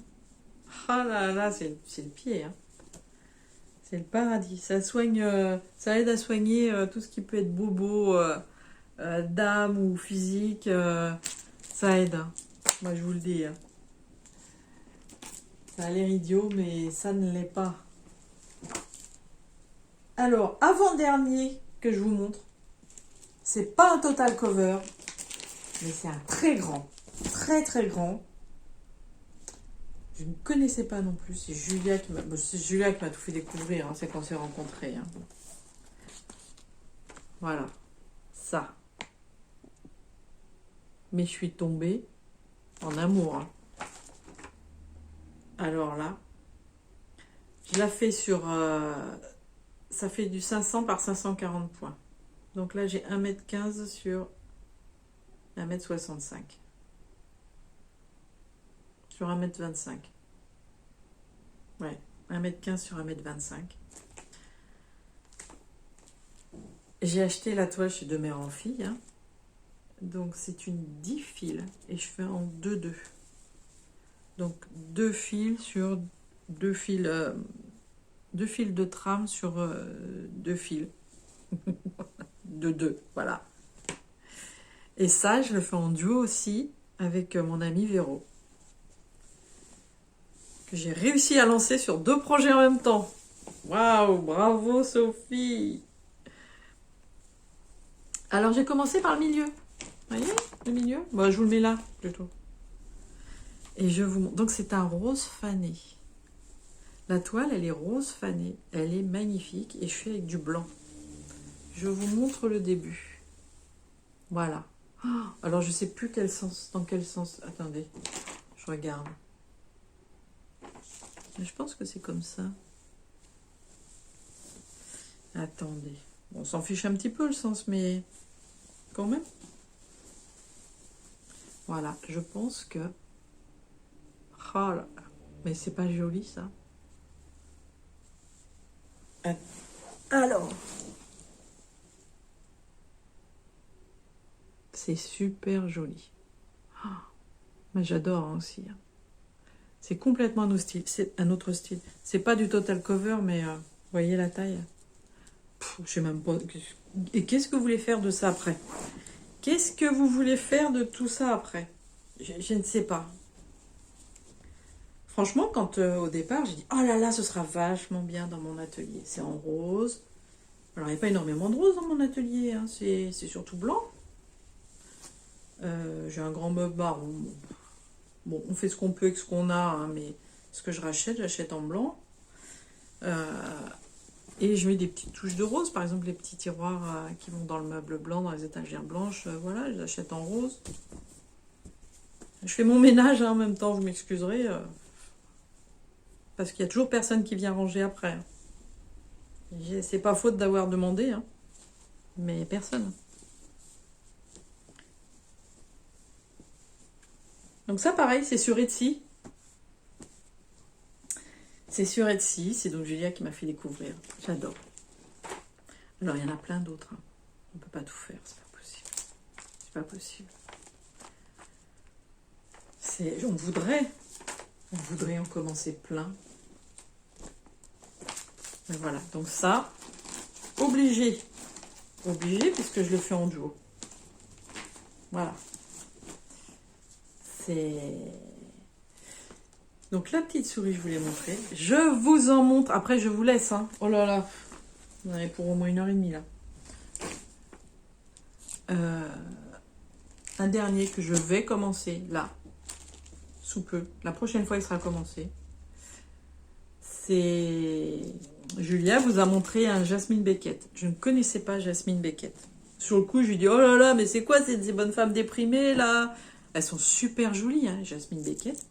S1: ah là là, c'est le pied, hein. C'est le paradis. Ça soigne, ça aide à soigner tout ce qui peut être bobo, d'âme ou physique. Ça aide, hein. Moi je vous le dis. Hein. Ça a l'air idiot, mais ça ne l'est pas. Alors, avant-dernier que je vous montre, c'est pas un total cover, mais c'est un très grand, très très grand. Je ne connaissais pas non plus, c'est Julia qui m'a tout fait découvrir, hein, c'est quand on s'est rencontrés. Hein. Voilà, ça. Mais je suis tombée en amour. Hein. Alors là, je la fais sur... ça fait du 500 par 540 points. Donc là, j'ai 1m15 sur 1m65. Sur 1m25. Ouais, 1m15 sur 1m25. J'ai acheté la toile chez De Mère en Fille. Hein. Donc c'est une 10 fils. Et je fais en 2-2. Donc 2 fils sur 2 fils... 2 fils de trame sur 2 fils. De 2, voilà. Et ça, je le fais en duo aussi avec mon ami Véro. Que j'ai réussi à lancer sur 2 projets en même temps. Waouh, bravo Sophie. Alors j'ai commencé par le milieu. Vous voyez, le milieu. Bon, je vous le mets là, plutôt. Et je vous montre. Donc c'est un rose fané. La toile, elle est rose fanée. Elle est magnifique. Et je fais avec du blanc. Je vous montre le début. Voilà. Oh, alors je sais plus quel sens, dans quel sens. Attendez, je regarde. Mais je pense que c'est comme ça. Attendez. Bon, on s'en fiche un petit peu le sens, mais quand même. Voilà, je pense que... Oh là, mais c'est pas joli ça. Alors, c'est super joli. Oh, mais j'adore hein, aussi. C'est complètement un autre style. C'est un autre style. C'est pas du total cover, mais vous voyez la taille. Je sais même pas. Et qu'est-ce que vous voulez faire de ça après? Qu'est-ce que vous voulez faire de tout ça après? Je ne sais pas. Franchement, quand au départ, j'ai dit « Oh là là, ce sera vachement bien dans mon atelier. » C'est en rose. Alors, il n'y a pas énormément de rose dans mon atelier. Hein. C'est surtout blanc. J'ai un grand meuble marron. Bon, on fait ce qu'on peut avec ce qu'on a. Hein, mais ce que je rachète, j'achète en blanc. Et je mets des petites touches de rose. Par exemple, les petits tiroirs qui vont dans le meuble blanc, dans les étagères blanches. Voilà, je les achète en rose. Je fais mon ménage hein, en même temps, vous m'excuserez. Parce qu'il y a toujours personne qui vient ranger après. C'est pas faute d'avoir demandé, hein, mais personne. Donc ça, pareil, c'est sur Etsy. C'est sur Etsy, c'est donc Julia qui m'a fait découvrir. J'adore. Alors, il y en a plein d'autres. Hein. On ne peut pas tout faire, c'est pas possible. C'est pas possible. On voudrait en commencer plein. Mais voilà, donc ça, obligé, puisque je le fais en duo. Voilà. Donc la petite souris, je vous l'ai montrée. Je vous en montre, après je vous laisse. Hein. Oh là là, vous en avez pour au moins 1h30 là. Un dernier que je vais commencer là, sous peu. La prochaine fois il sera commencé. C'est... Julia vous a montré un Jasmine Beckett. Je ne connaissais pas Jasmine Beckett. Sur le coup, je lui dis, oh là là, mais c'est quoi ces bonnes femmes déprimées, là? Elles sont super jolies, hein, Jasmine Beckett.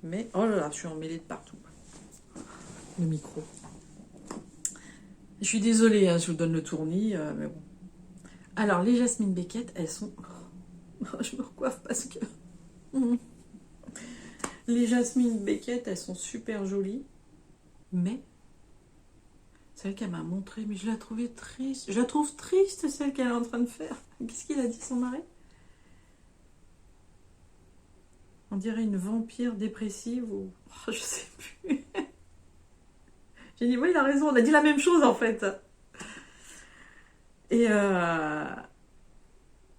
S1: Mais, oh là là, je suis emmêlée de partout. Le micro. Je suis désolée, hein, je vous donne le tournis, mais bon. Alors, les Jasmine Beckett, elles sont... je me recoiffe parce que... Les Jasmine Beckett, elles sont super jolies. Mais... Celle qu'elle m'a montrée, mais je la trouvais triste. Je la trouve triste, celle qu'elle est en train de faire. Qu'est-ce qu'il a dit, son mari? On dirait une vampire dépressive ou... Oh, je sais plus. J'ai dit, oui, il a raison. On a dit la même chose, en fait. Et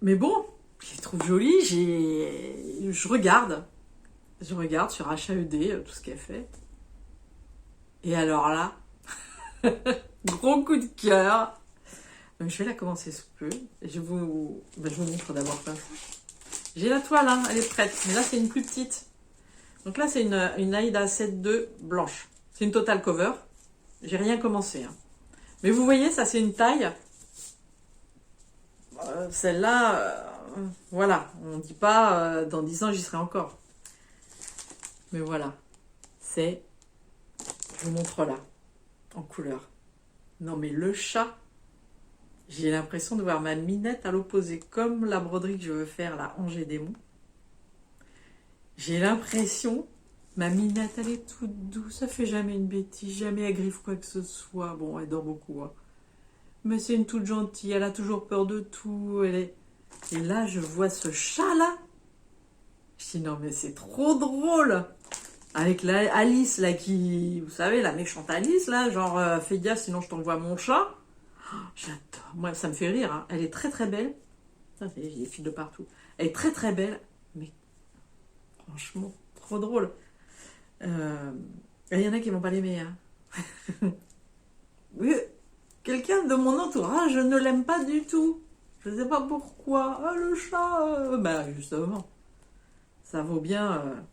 S1: mais bon, je les trouve jolies. Je regarde. Je regarde sur HAED tout ce qu'elle fait. Et alors là... Gros coup de cœur. Donc je vais la commencer sous peu. Je vous montre d'abord plein de choses. J'ai la toile, hein, elle est prête. Mais là, c'est une plus petite. Donc là, c'est une Aïda 7.2 blanche. C'est une total cover. J'ai rien commencé. Hein. Mais vous voyez, ça, c'est une taille. Celle-là, voilà. On ne dit pas, dans 10 ans, j'y serai encore. Mais voilà. Je vous montre là. En couleur. Non mais le chat, j'ai l'impression de voir ma minette à l'opposé, comme la broderie que je veux faire là, Angers Démon. J'ai l'impression, ma minette elle est toute douce, ça fait jamais une bêtise, jamais elle griffe quoi que ce soit. Bon, elle dort beaucoup, hein. Mais c'est une toute gentille, elle a toujours peur de tout. Et là, je vois ce chat là. Je dis non mais c'est trop drôle. Avec Alice, là, qui... Vous savez, la méchante Alice, là, genre, fais gaffe, sinon je t'envoie mon chat. Oh, j'adore. Moi, ça me fait rire. Hein. Elle est très, très belle. Ça, c'est des filles de partout. Elle est très, très belle. Mais, franchement, trop drôle. Il y en a qui vont pas l'aimer. Hein. Oui, quelqu'un de mon entourage, je ne l'aime pas du tout. Je ne sais pas pourquoi. Ah, le chat. Ben, justement. Ça vaut bien...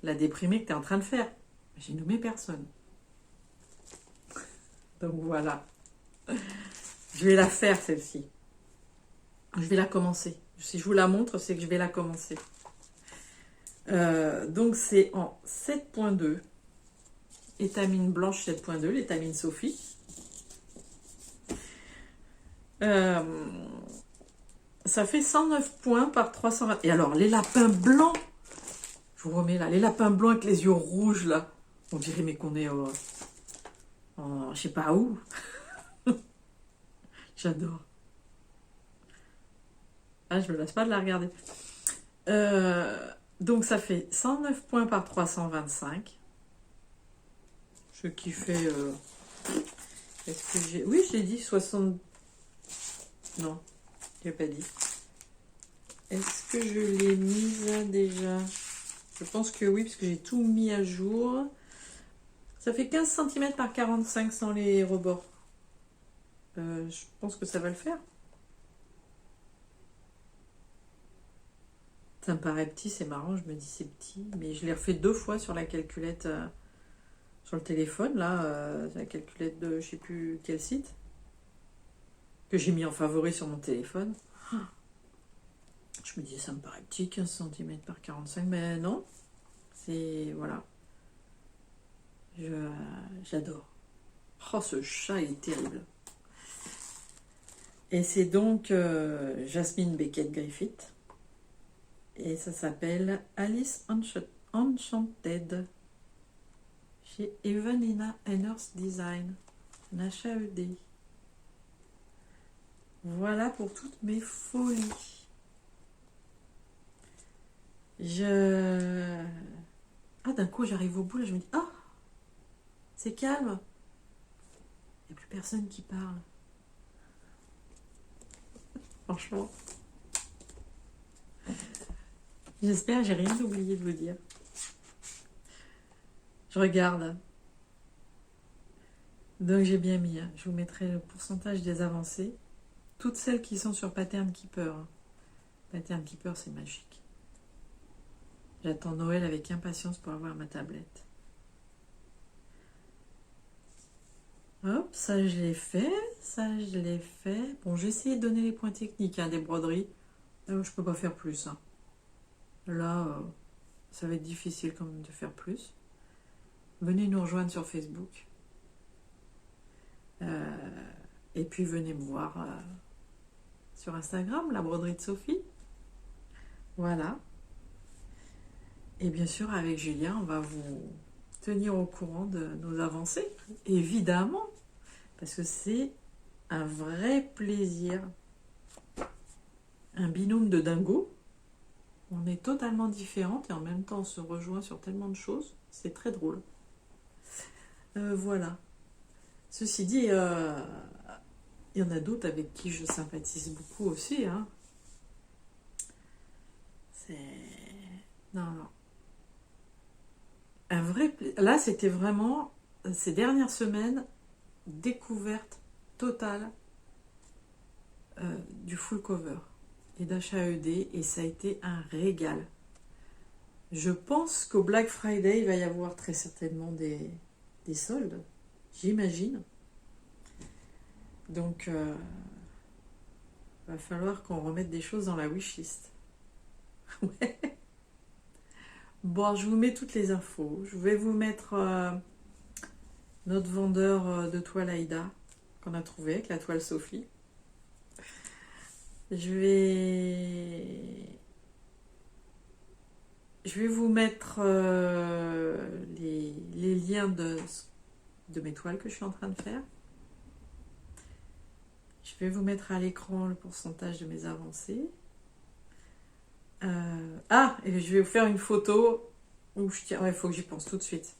S1: la déprimée que tu es en train de faire. J'ai nommé personne. Donc voilà. Je vais la faire celle-ci. Je vais la commencer. Si je vous la montre, c'est que je vais la commencer. Donc c'est en 7.2. Étamine blanche 7.2, l'étamine Sophie. Ça fait 109 points par 320. Et alors, les lapins blancs, je vous remets là, les lapins blancs avec les yeux rouges là. On dirait mais qu'on est je sais pas où. J'adore. Ah, je me lasse pas de la regarder. Donc ça fait 109 points par 325. Ce qui fait... Est-ce que j'ai... Oui, j'ai dit 60... Non, je n'ai pas dit. Est-ce que je l'ai mise déjà? Je pense que oui, parce que j'ai tout mis à jour. Ça fait 15 cm par 45 sans les rebords. Je pense que ça va le faire. Ça me paraît petit, c'est marrant, je me dis c'est petit. Mais je l'ai refait 2 fois sur la calculette, sur le téléphone, là. La calculette de je sais plus quel site. Que j'ai mis en favori sur mon téléphone. Je me disais, ça me paraît petit, 15 cm par 45, mais non. C'est... Voilà. J'adore. Oh, ce chat est terrible. Et c'est donc Jasmine Beckett Griffith. Et ça s'appelle Alice Enchanted. Chez Even Earth Design. Un HAED. Voilà pour toutes mes folies. Ah, d'un coup, j'arrive au bout, là, je me dis, ah, c'est calme. Il n'y a plus personne qui parle. Franchement. J'espère, j'ai rien oublié de vous dire. Je regarde. Donc, j'ai bien mis. Je vous mettrai le pourcentage des avancées. Toutes celles qui sont sur Pattern Keeper. Pattern Keeper, c'est magique. J'attends Noël avec impatience pour avoir ma tablette. Hop, ça je l'ai fait, ça je l'ai fait. Bon, j'ai essayé de donner les points techniques des broderies. Je peux pas faire plus. Là, ça va être difficile quand même de faire plus. Venez nous rejoindre sur Facebook. Et puis venez me voir sur Instagram, la broderie de Sophie. Voilà. Et bien sûr, avec Julien, on va vous tenir au courant de nos avancées, évidemment, parce que c'est un vrai plaisir. Un binôme de dingo. On est totalement différentes et en même temps on se rejoint sur tellement de choses. C'est très drôle. Voilà. Ceci dit, il y en a d'autres avec qui je sympathise beaucoup aussi. C'est... Non. Un vrai... Là, c'était vraiment, ces dernières semaines, découverte totale du full cover et d'HAED, et ça a été un régal. Je pense qu'au Black Friday, il va y avoir très certainement des soldes, j'imagine. Donc, va falloir qu'on remette des choses dans la wishlist. Ouais. Bon, je vous mets toutes les infos. Je vais vous mettre notre vendeur de toile Aïda qu'on a trouvé avec la toile Sophie. Je vais vous mettre les liens de mes toiles que je suis en train de faire. Je vais vous mettre à l'écran le pourcentage de mes avancées. Et je vais vous faire une photo où je tiens. Il faut que j'y pense tout de suite.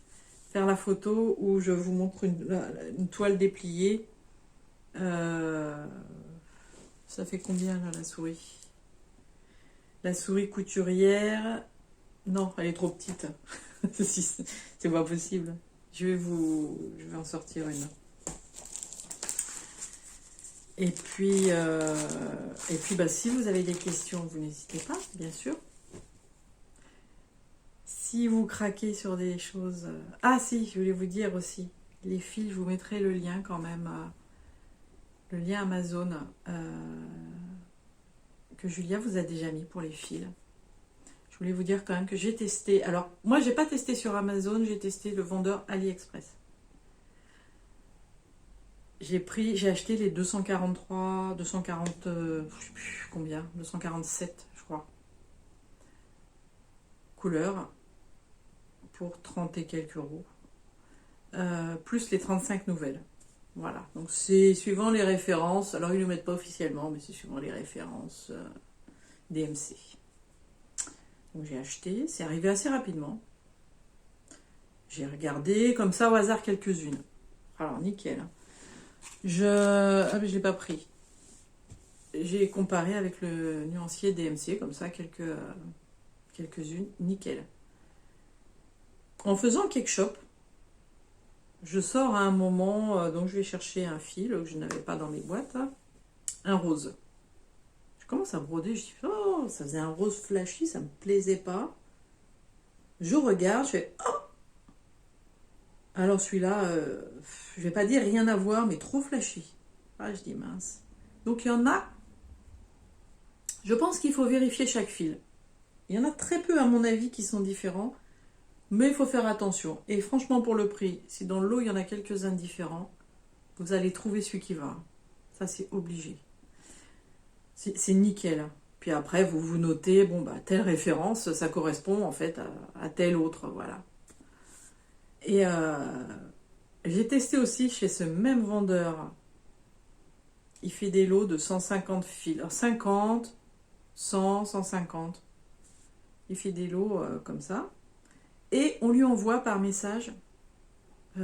S1: Faire la photo où je vous montre une toile dépliée. Ça fait combien là la souris? La souris couturière. Non, elle est trop petite. C'est pas possible. Je vais en sortir une. Et puis, si vous avez des questions, vous n'hésitez pas, bien sûr. si vous craquez sur des choses... Ah si, je voulais vous dire aussi, les fils, je vous mettrai le lien quand même, le lien Amazon que Julia vous a déjà mis pour les fils. Je voulais vous dire quand même que j'ai testé... Alors, moi, j'ai pas testé sur Amazon, j'ai testé le vendeur AliExpress. J'ai acheté les 243, 240, je sais plus combien, 247, je crois, couleurs, pour 30 et quelques euros, plus les 35 nouvelles. Voilà, donc c'est suivant les références, alors ils ne le mettent pas officiellement, mais c'est suivant les références DMC. Donc j'ai acheté, c'est arrivé assez rapidement. J'ai regardé comme ça au hasard quelques-unes. Alors nickel. Ah mais je l'ai pas pris. J'ai comparé avec le nuancier DMC, comme ça quelques-unes, nickel. En faisant cake shop, je sors à un moment, donc je vais chercher un fil que je n'avais pas dans mes boîtes, un rose. Je commence à broder, je dis oh, ça faisait un rose flashy, ça me plaisait pas. Je regarde, je fais oh. Alors celui-là, je vais pas dire rien à voir, mais trop flashy. Ah, je dis mince. Donc il y en a, je pense qu'il faut vérifier chaque fil. Il y en a très peu à mon avis qui sont différents, mais il faut faire attention. Et franchement pour le prix, si dans le lot il y en a quelques-uns différents, vous allez trouver celui qui va. Ça c'est obligé. C'est nickel. Puis après vous vous notez, bon bah telle référence, ça correspond en fait à telle autre, voilà. Et j'ai testé aussi chez ce même vendeur. Il fait des lots de 150 fils. Alors 50, 100, 150. Il fait des lots comme ça. Et on lui envoie par message.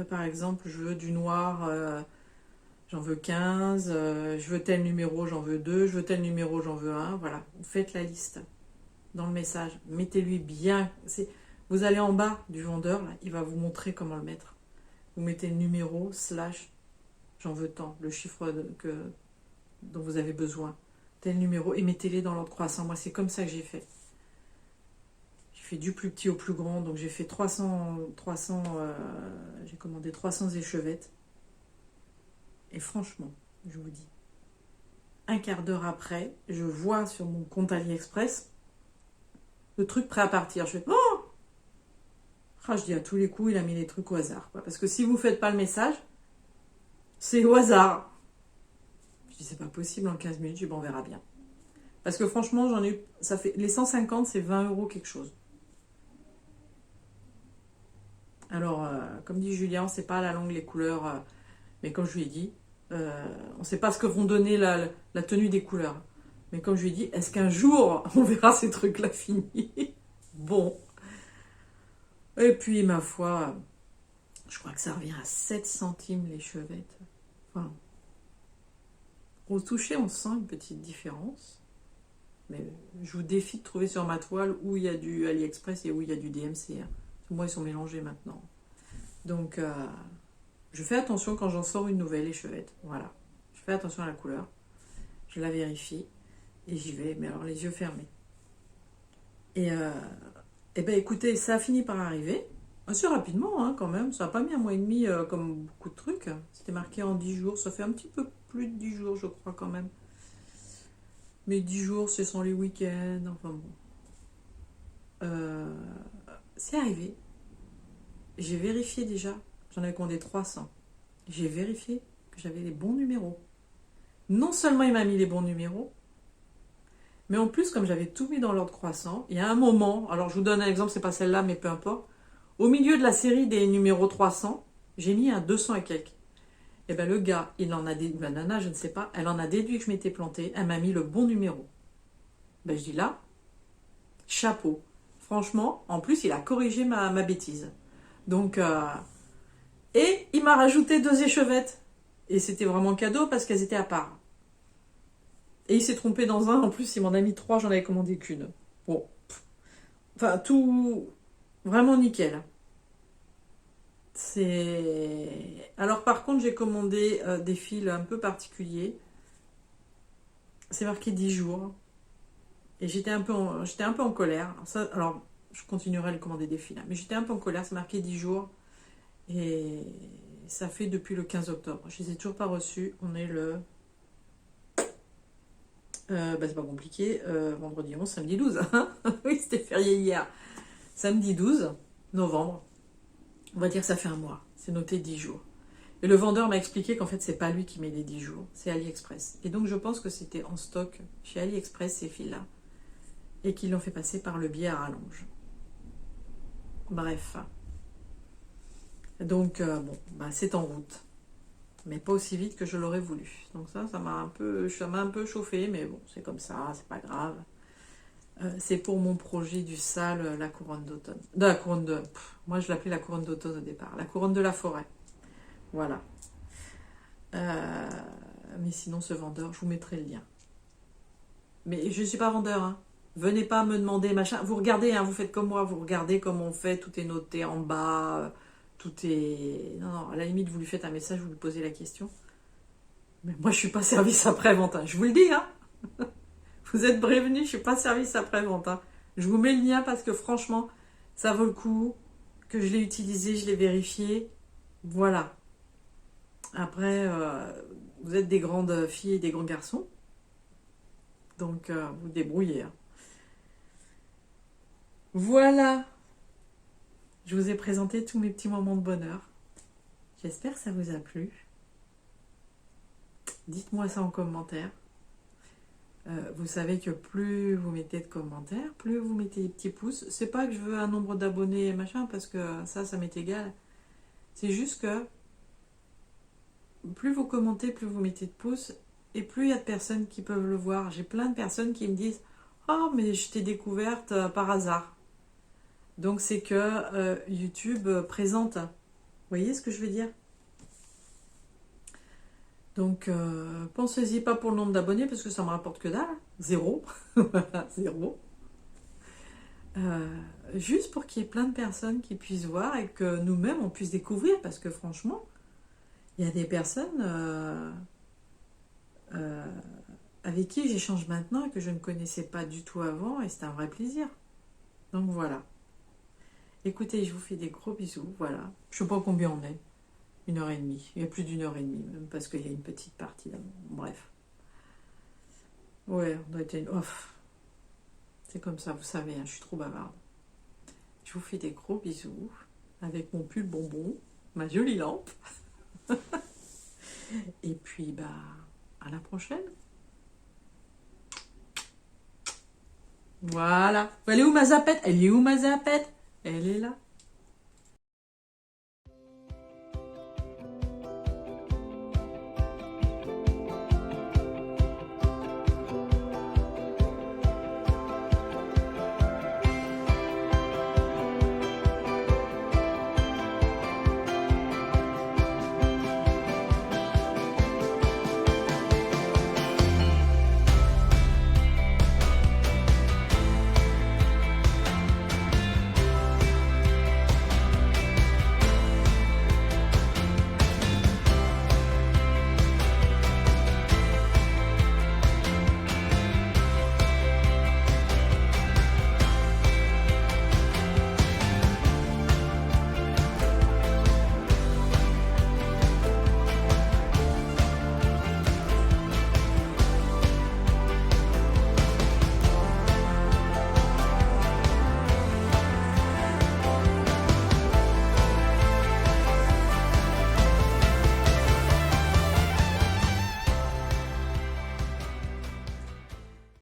S1: Par exemple, je veux du noir, j'en veux 15. Je veux tel numéro, j'en veux 2. Je veux tel numéro, j'en veux 1. Voilà, vous faites la liste dans le message. Mettez-lui bien... Vous allez en bas du vendeur, là, il va vous montrer comment le mettre. Vous mettez le numéro, / j'en veux tant, le chiffre dont vous avez besoin, tel numéro, et mettez-les dans l'ordre croissant. Moi, c'est comme ça que j'ai fait. J'ai fait du plus petit au plus grand, donc j'ai fait 300 j'ai commandé 300 échevettes. Et franchement, je vous dis, un quart d'heure après, je vois sur mon compte AliExpress le truc prêt à partir. Je fais, oh! Ah, je dis à tous les coups, il a mis les trucs au hasard. Quoi. Parce que si vous ne faites pas le message, c'est au hasard. Je dis, c'est pas possible, en 15 minutes, je dis, bon, on verra bien. Parce que franchement, j'en ai eu, ça fait, les 150, c'est 20 euros quelque chose. Alors, comme dit Julien, on ne sait pas la langue, les couleurs, mais comme je lui ai dit, on ne sait pas ce que vont donner la tenue des couleurs. Mais comme je lui ai dit, est-ce qu'un jour, on verra ces trucs-là finis? Bon. Et puis, ma foi, je crois que ça revient à 7 centimes les chevettes. Enfin, au toucher, on sent une petite différence. Mais je vous défie de trouver sur ma toile où il y a du AliExpress et où il y a du DMC. Hein. Moi, ils sont mélangés maintenant. Donc, je fais attention quand j'en sors une nouvelle échevette. Voilà. Je fais attention à la couleur. Je la vérifie. Et j'y vais, mais alors les yeux fermés. Et ben écoutez, ça a fini par arriver. Assez rapidement, hein, quand même. Ça n'a pas mis un mois et demi comme beaucoup de trucs. C'était marqué en 10 jours. Ça fait un petit peu plus de 10 jours, je crois, quand même. Mais 10 jours, c'est sans les week-ends. Enfin bon. C'est arrivé. J'ai vérifié déjà. J'en avais commandé 300. J'ai vérifié que j'avais les bons numéros. Non seulement il m'a mis les bons numéros, mais en plus, comme j'avais tout mis dans l'ordre croissant, il y a un moment, alors je vous donne un exemple, c'est pas celle-là, mais peu importe, au milieu de la série des numéros 300, j'ai mis un 200 et quelques. Et bien le gars, il en a déduit, ma nana, je ne sais pas, elle en a déduit que je m'étais plantée, elle m'a mis le bon numéro. Ben je dis là, chapeau. Franchement, en plus, il a corrigé ma bêtise. Donc, et il m'a rajouté 2 échevettes. Et c'était vraiment cadeau parce qu'elles étaient à part. Et il s'est trompé dans un, en plus il m'en a mis 3, j'en avais commandé qu'une. Bon. Enfin, tout vraiment nickel. C'est... Alors par contre, j'ai commandé des fils un peu particuliers. C'est marqué 10 jours. Et j'étais un peu en colère. Alors, je continuerai à lui commander des fils. Mais j'étais un peu en colère, c'est marqué 10 jours. Et ça fait depuis le 15 octobre. Je les ai toujours pas reçus. On est le... c'est pas compliqué. Vendredi 11, samedi 12. Oui, c'était férié hier. Samedi 12 novembre. On va dire que ça fait un mois. C'est noté 10 jours. Et le vendeur m'a expliqué qu'en fait, c'est pas lui qui met les 10 jours. C'est AliExpress. Et donc, je pense que c'était en stock chez AliExpress, ces fils-là. Et qu'ils l'ont fait passer par le biais à rallonge. Bref. Donc, c'est en route. Mais pas aussi vite que je l'aurais voulu. Donc ça m'a un peu chauffé, mais bon, c'est comme ça, c'est pas grave. C'est pour mon projet du SAL, la couronne d'automne. Moi, je l'appelais la couronne d'automne au départ. La couronne de la forêt. Voilà. Mais sinon, ce vendeur, je vous mettrai le lien. Mais je ne suis pas vendeur, hein. Venez pas me demander machin. Vous regardez, hein, vous faites comme moi, vous regardez comme on fait, tout est noté en bas, tout est... Non, à la limite, vous lui faites un message, vous lui posez la question. Mais moi, je suis pas service après-vente, hein. Je vous le dis, hein. Vous êtes prévenus, je suis pas service après-vente, hein. Je vous mets le lien parce que franchement, ça vaut le coup, que je l'ai utilisé, je l'ai vérifié. Voilà. Après, vous êtes des grandes filles et des grands garçons. Donc, vous débrouillez, hein. Voilà, je vous ai présenté tous mes petits moments de bonheur. J'espère que ça vous a plu. Dites-moi ça en commentaire. Vous savez que plus vous mettez de commentaires, plus vous mettez des petits pouces. C'est pas que je veux un nombre d'abonnés et machin, parce que ça m'est égal. C'est juste que plus vous commentez, plus vous mettez de pouces, et plus il y a de personnes qui peuvent le voir. J'ai plein de personnes qui me disent « Oh, mais je t'ai découverte par hasard ». Donc c'est que YouTube présente. Vous voyez ce que je veux dire? Donc pensez-y pas pour le nombre d'abonnés parce que ça me rapporte que dalle. Zéro. Voilà, zéro. Juste pour qu'il y ait plein de personnes qui puissent voir et que nous-mêmes on puisse découvrir parce que franchement, il y a des personnes avec qui j'échange maintenant et que je ne connaissais pas du tout avant et c'est un vrai plaisir. Donc voilà. Écoutez, je vous fais des gros bisous, voilà. Je ne sais pas combien on est. 1h30. Il y a plus d'1h30, même parce qu'il y a une petite partie d'avant. Bref. Ouais, on doit être une... Off. C'est comme ça, vous savez, hein, je suis trop bavarde. Je vous fais des gros bisous avec mon pull bonbon, ma jolie lampe. Et puis, à la prochaine. Voilà. Elle est où ma zapette? Elle est où ma zapette? Elle est là.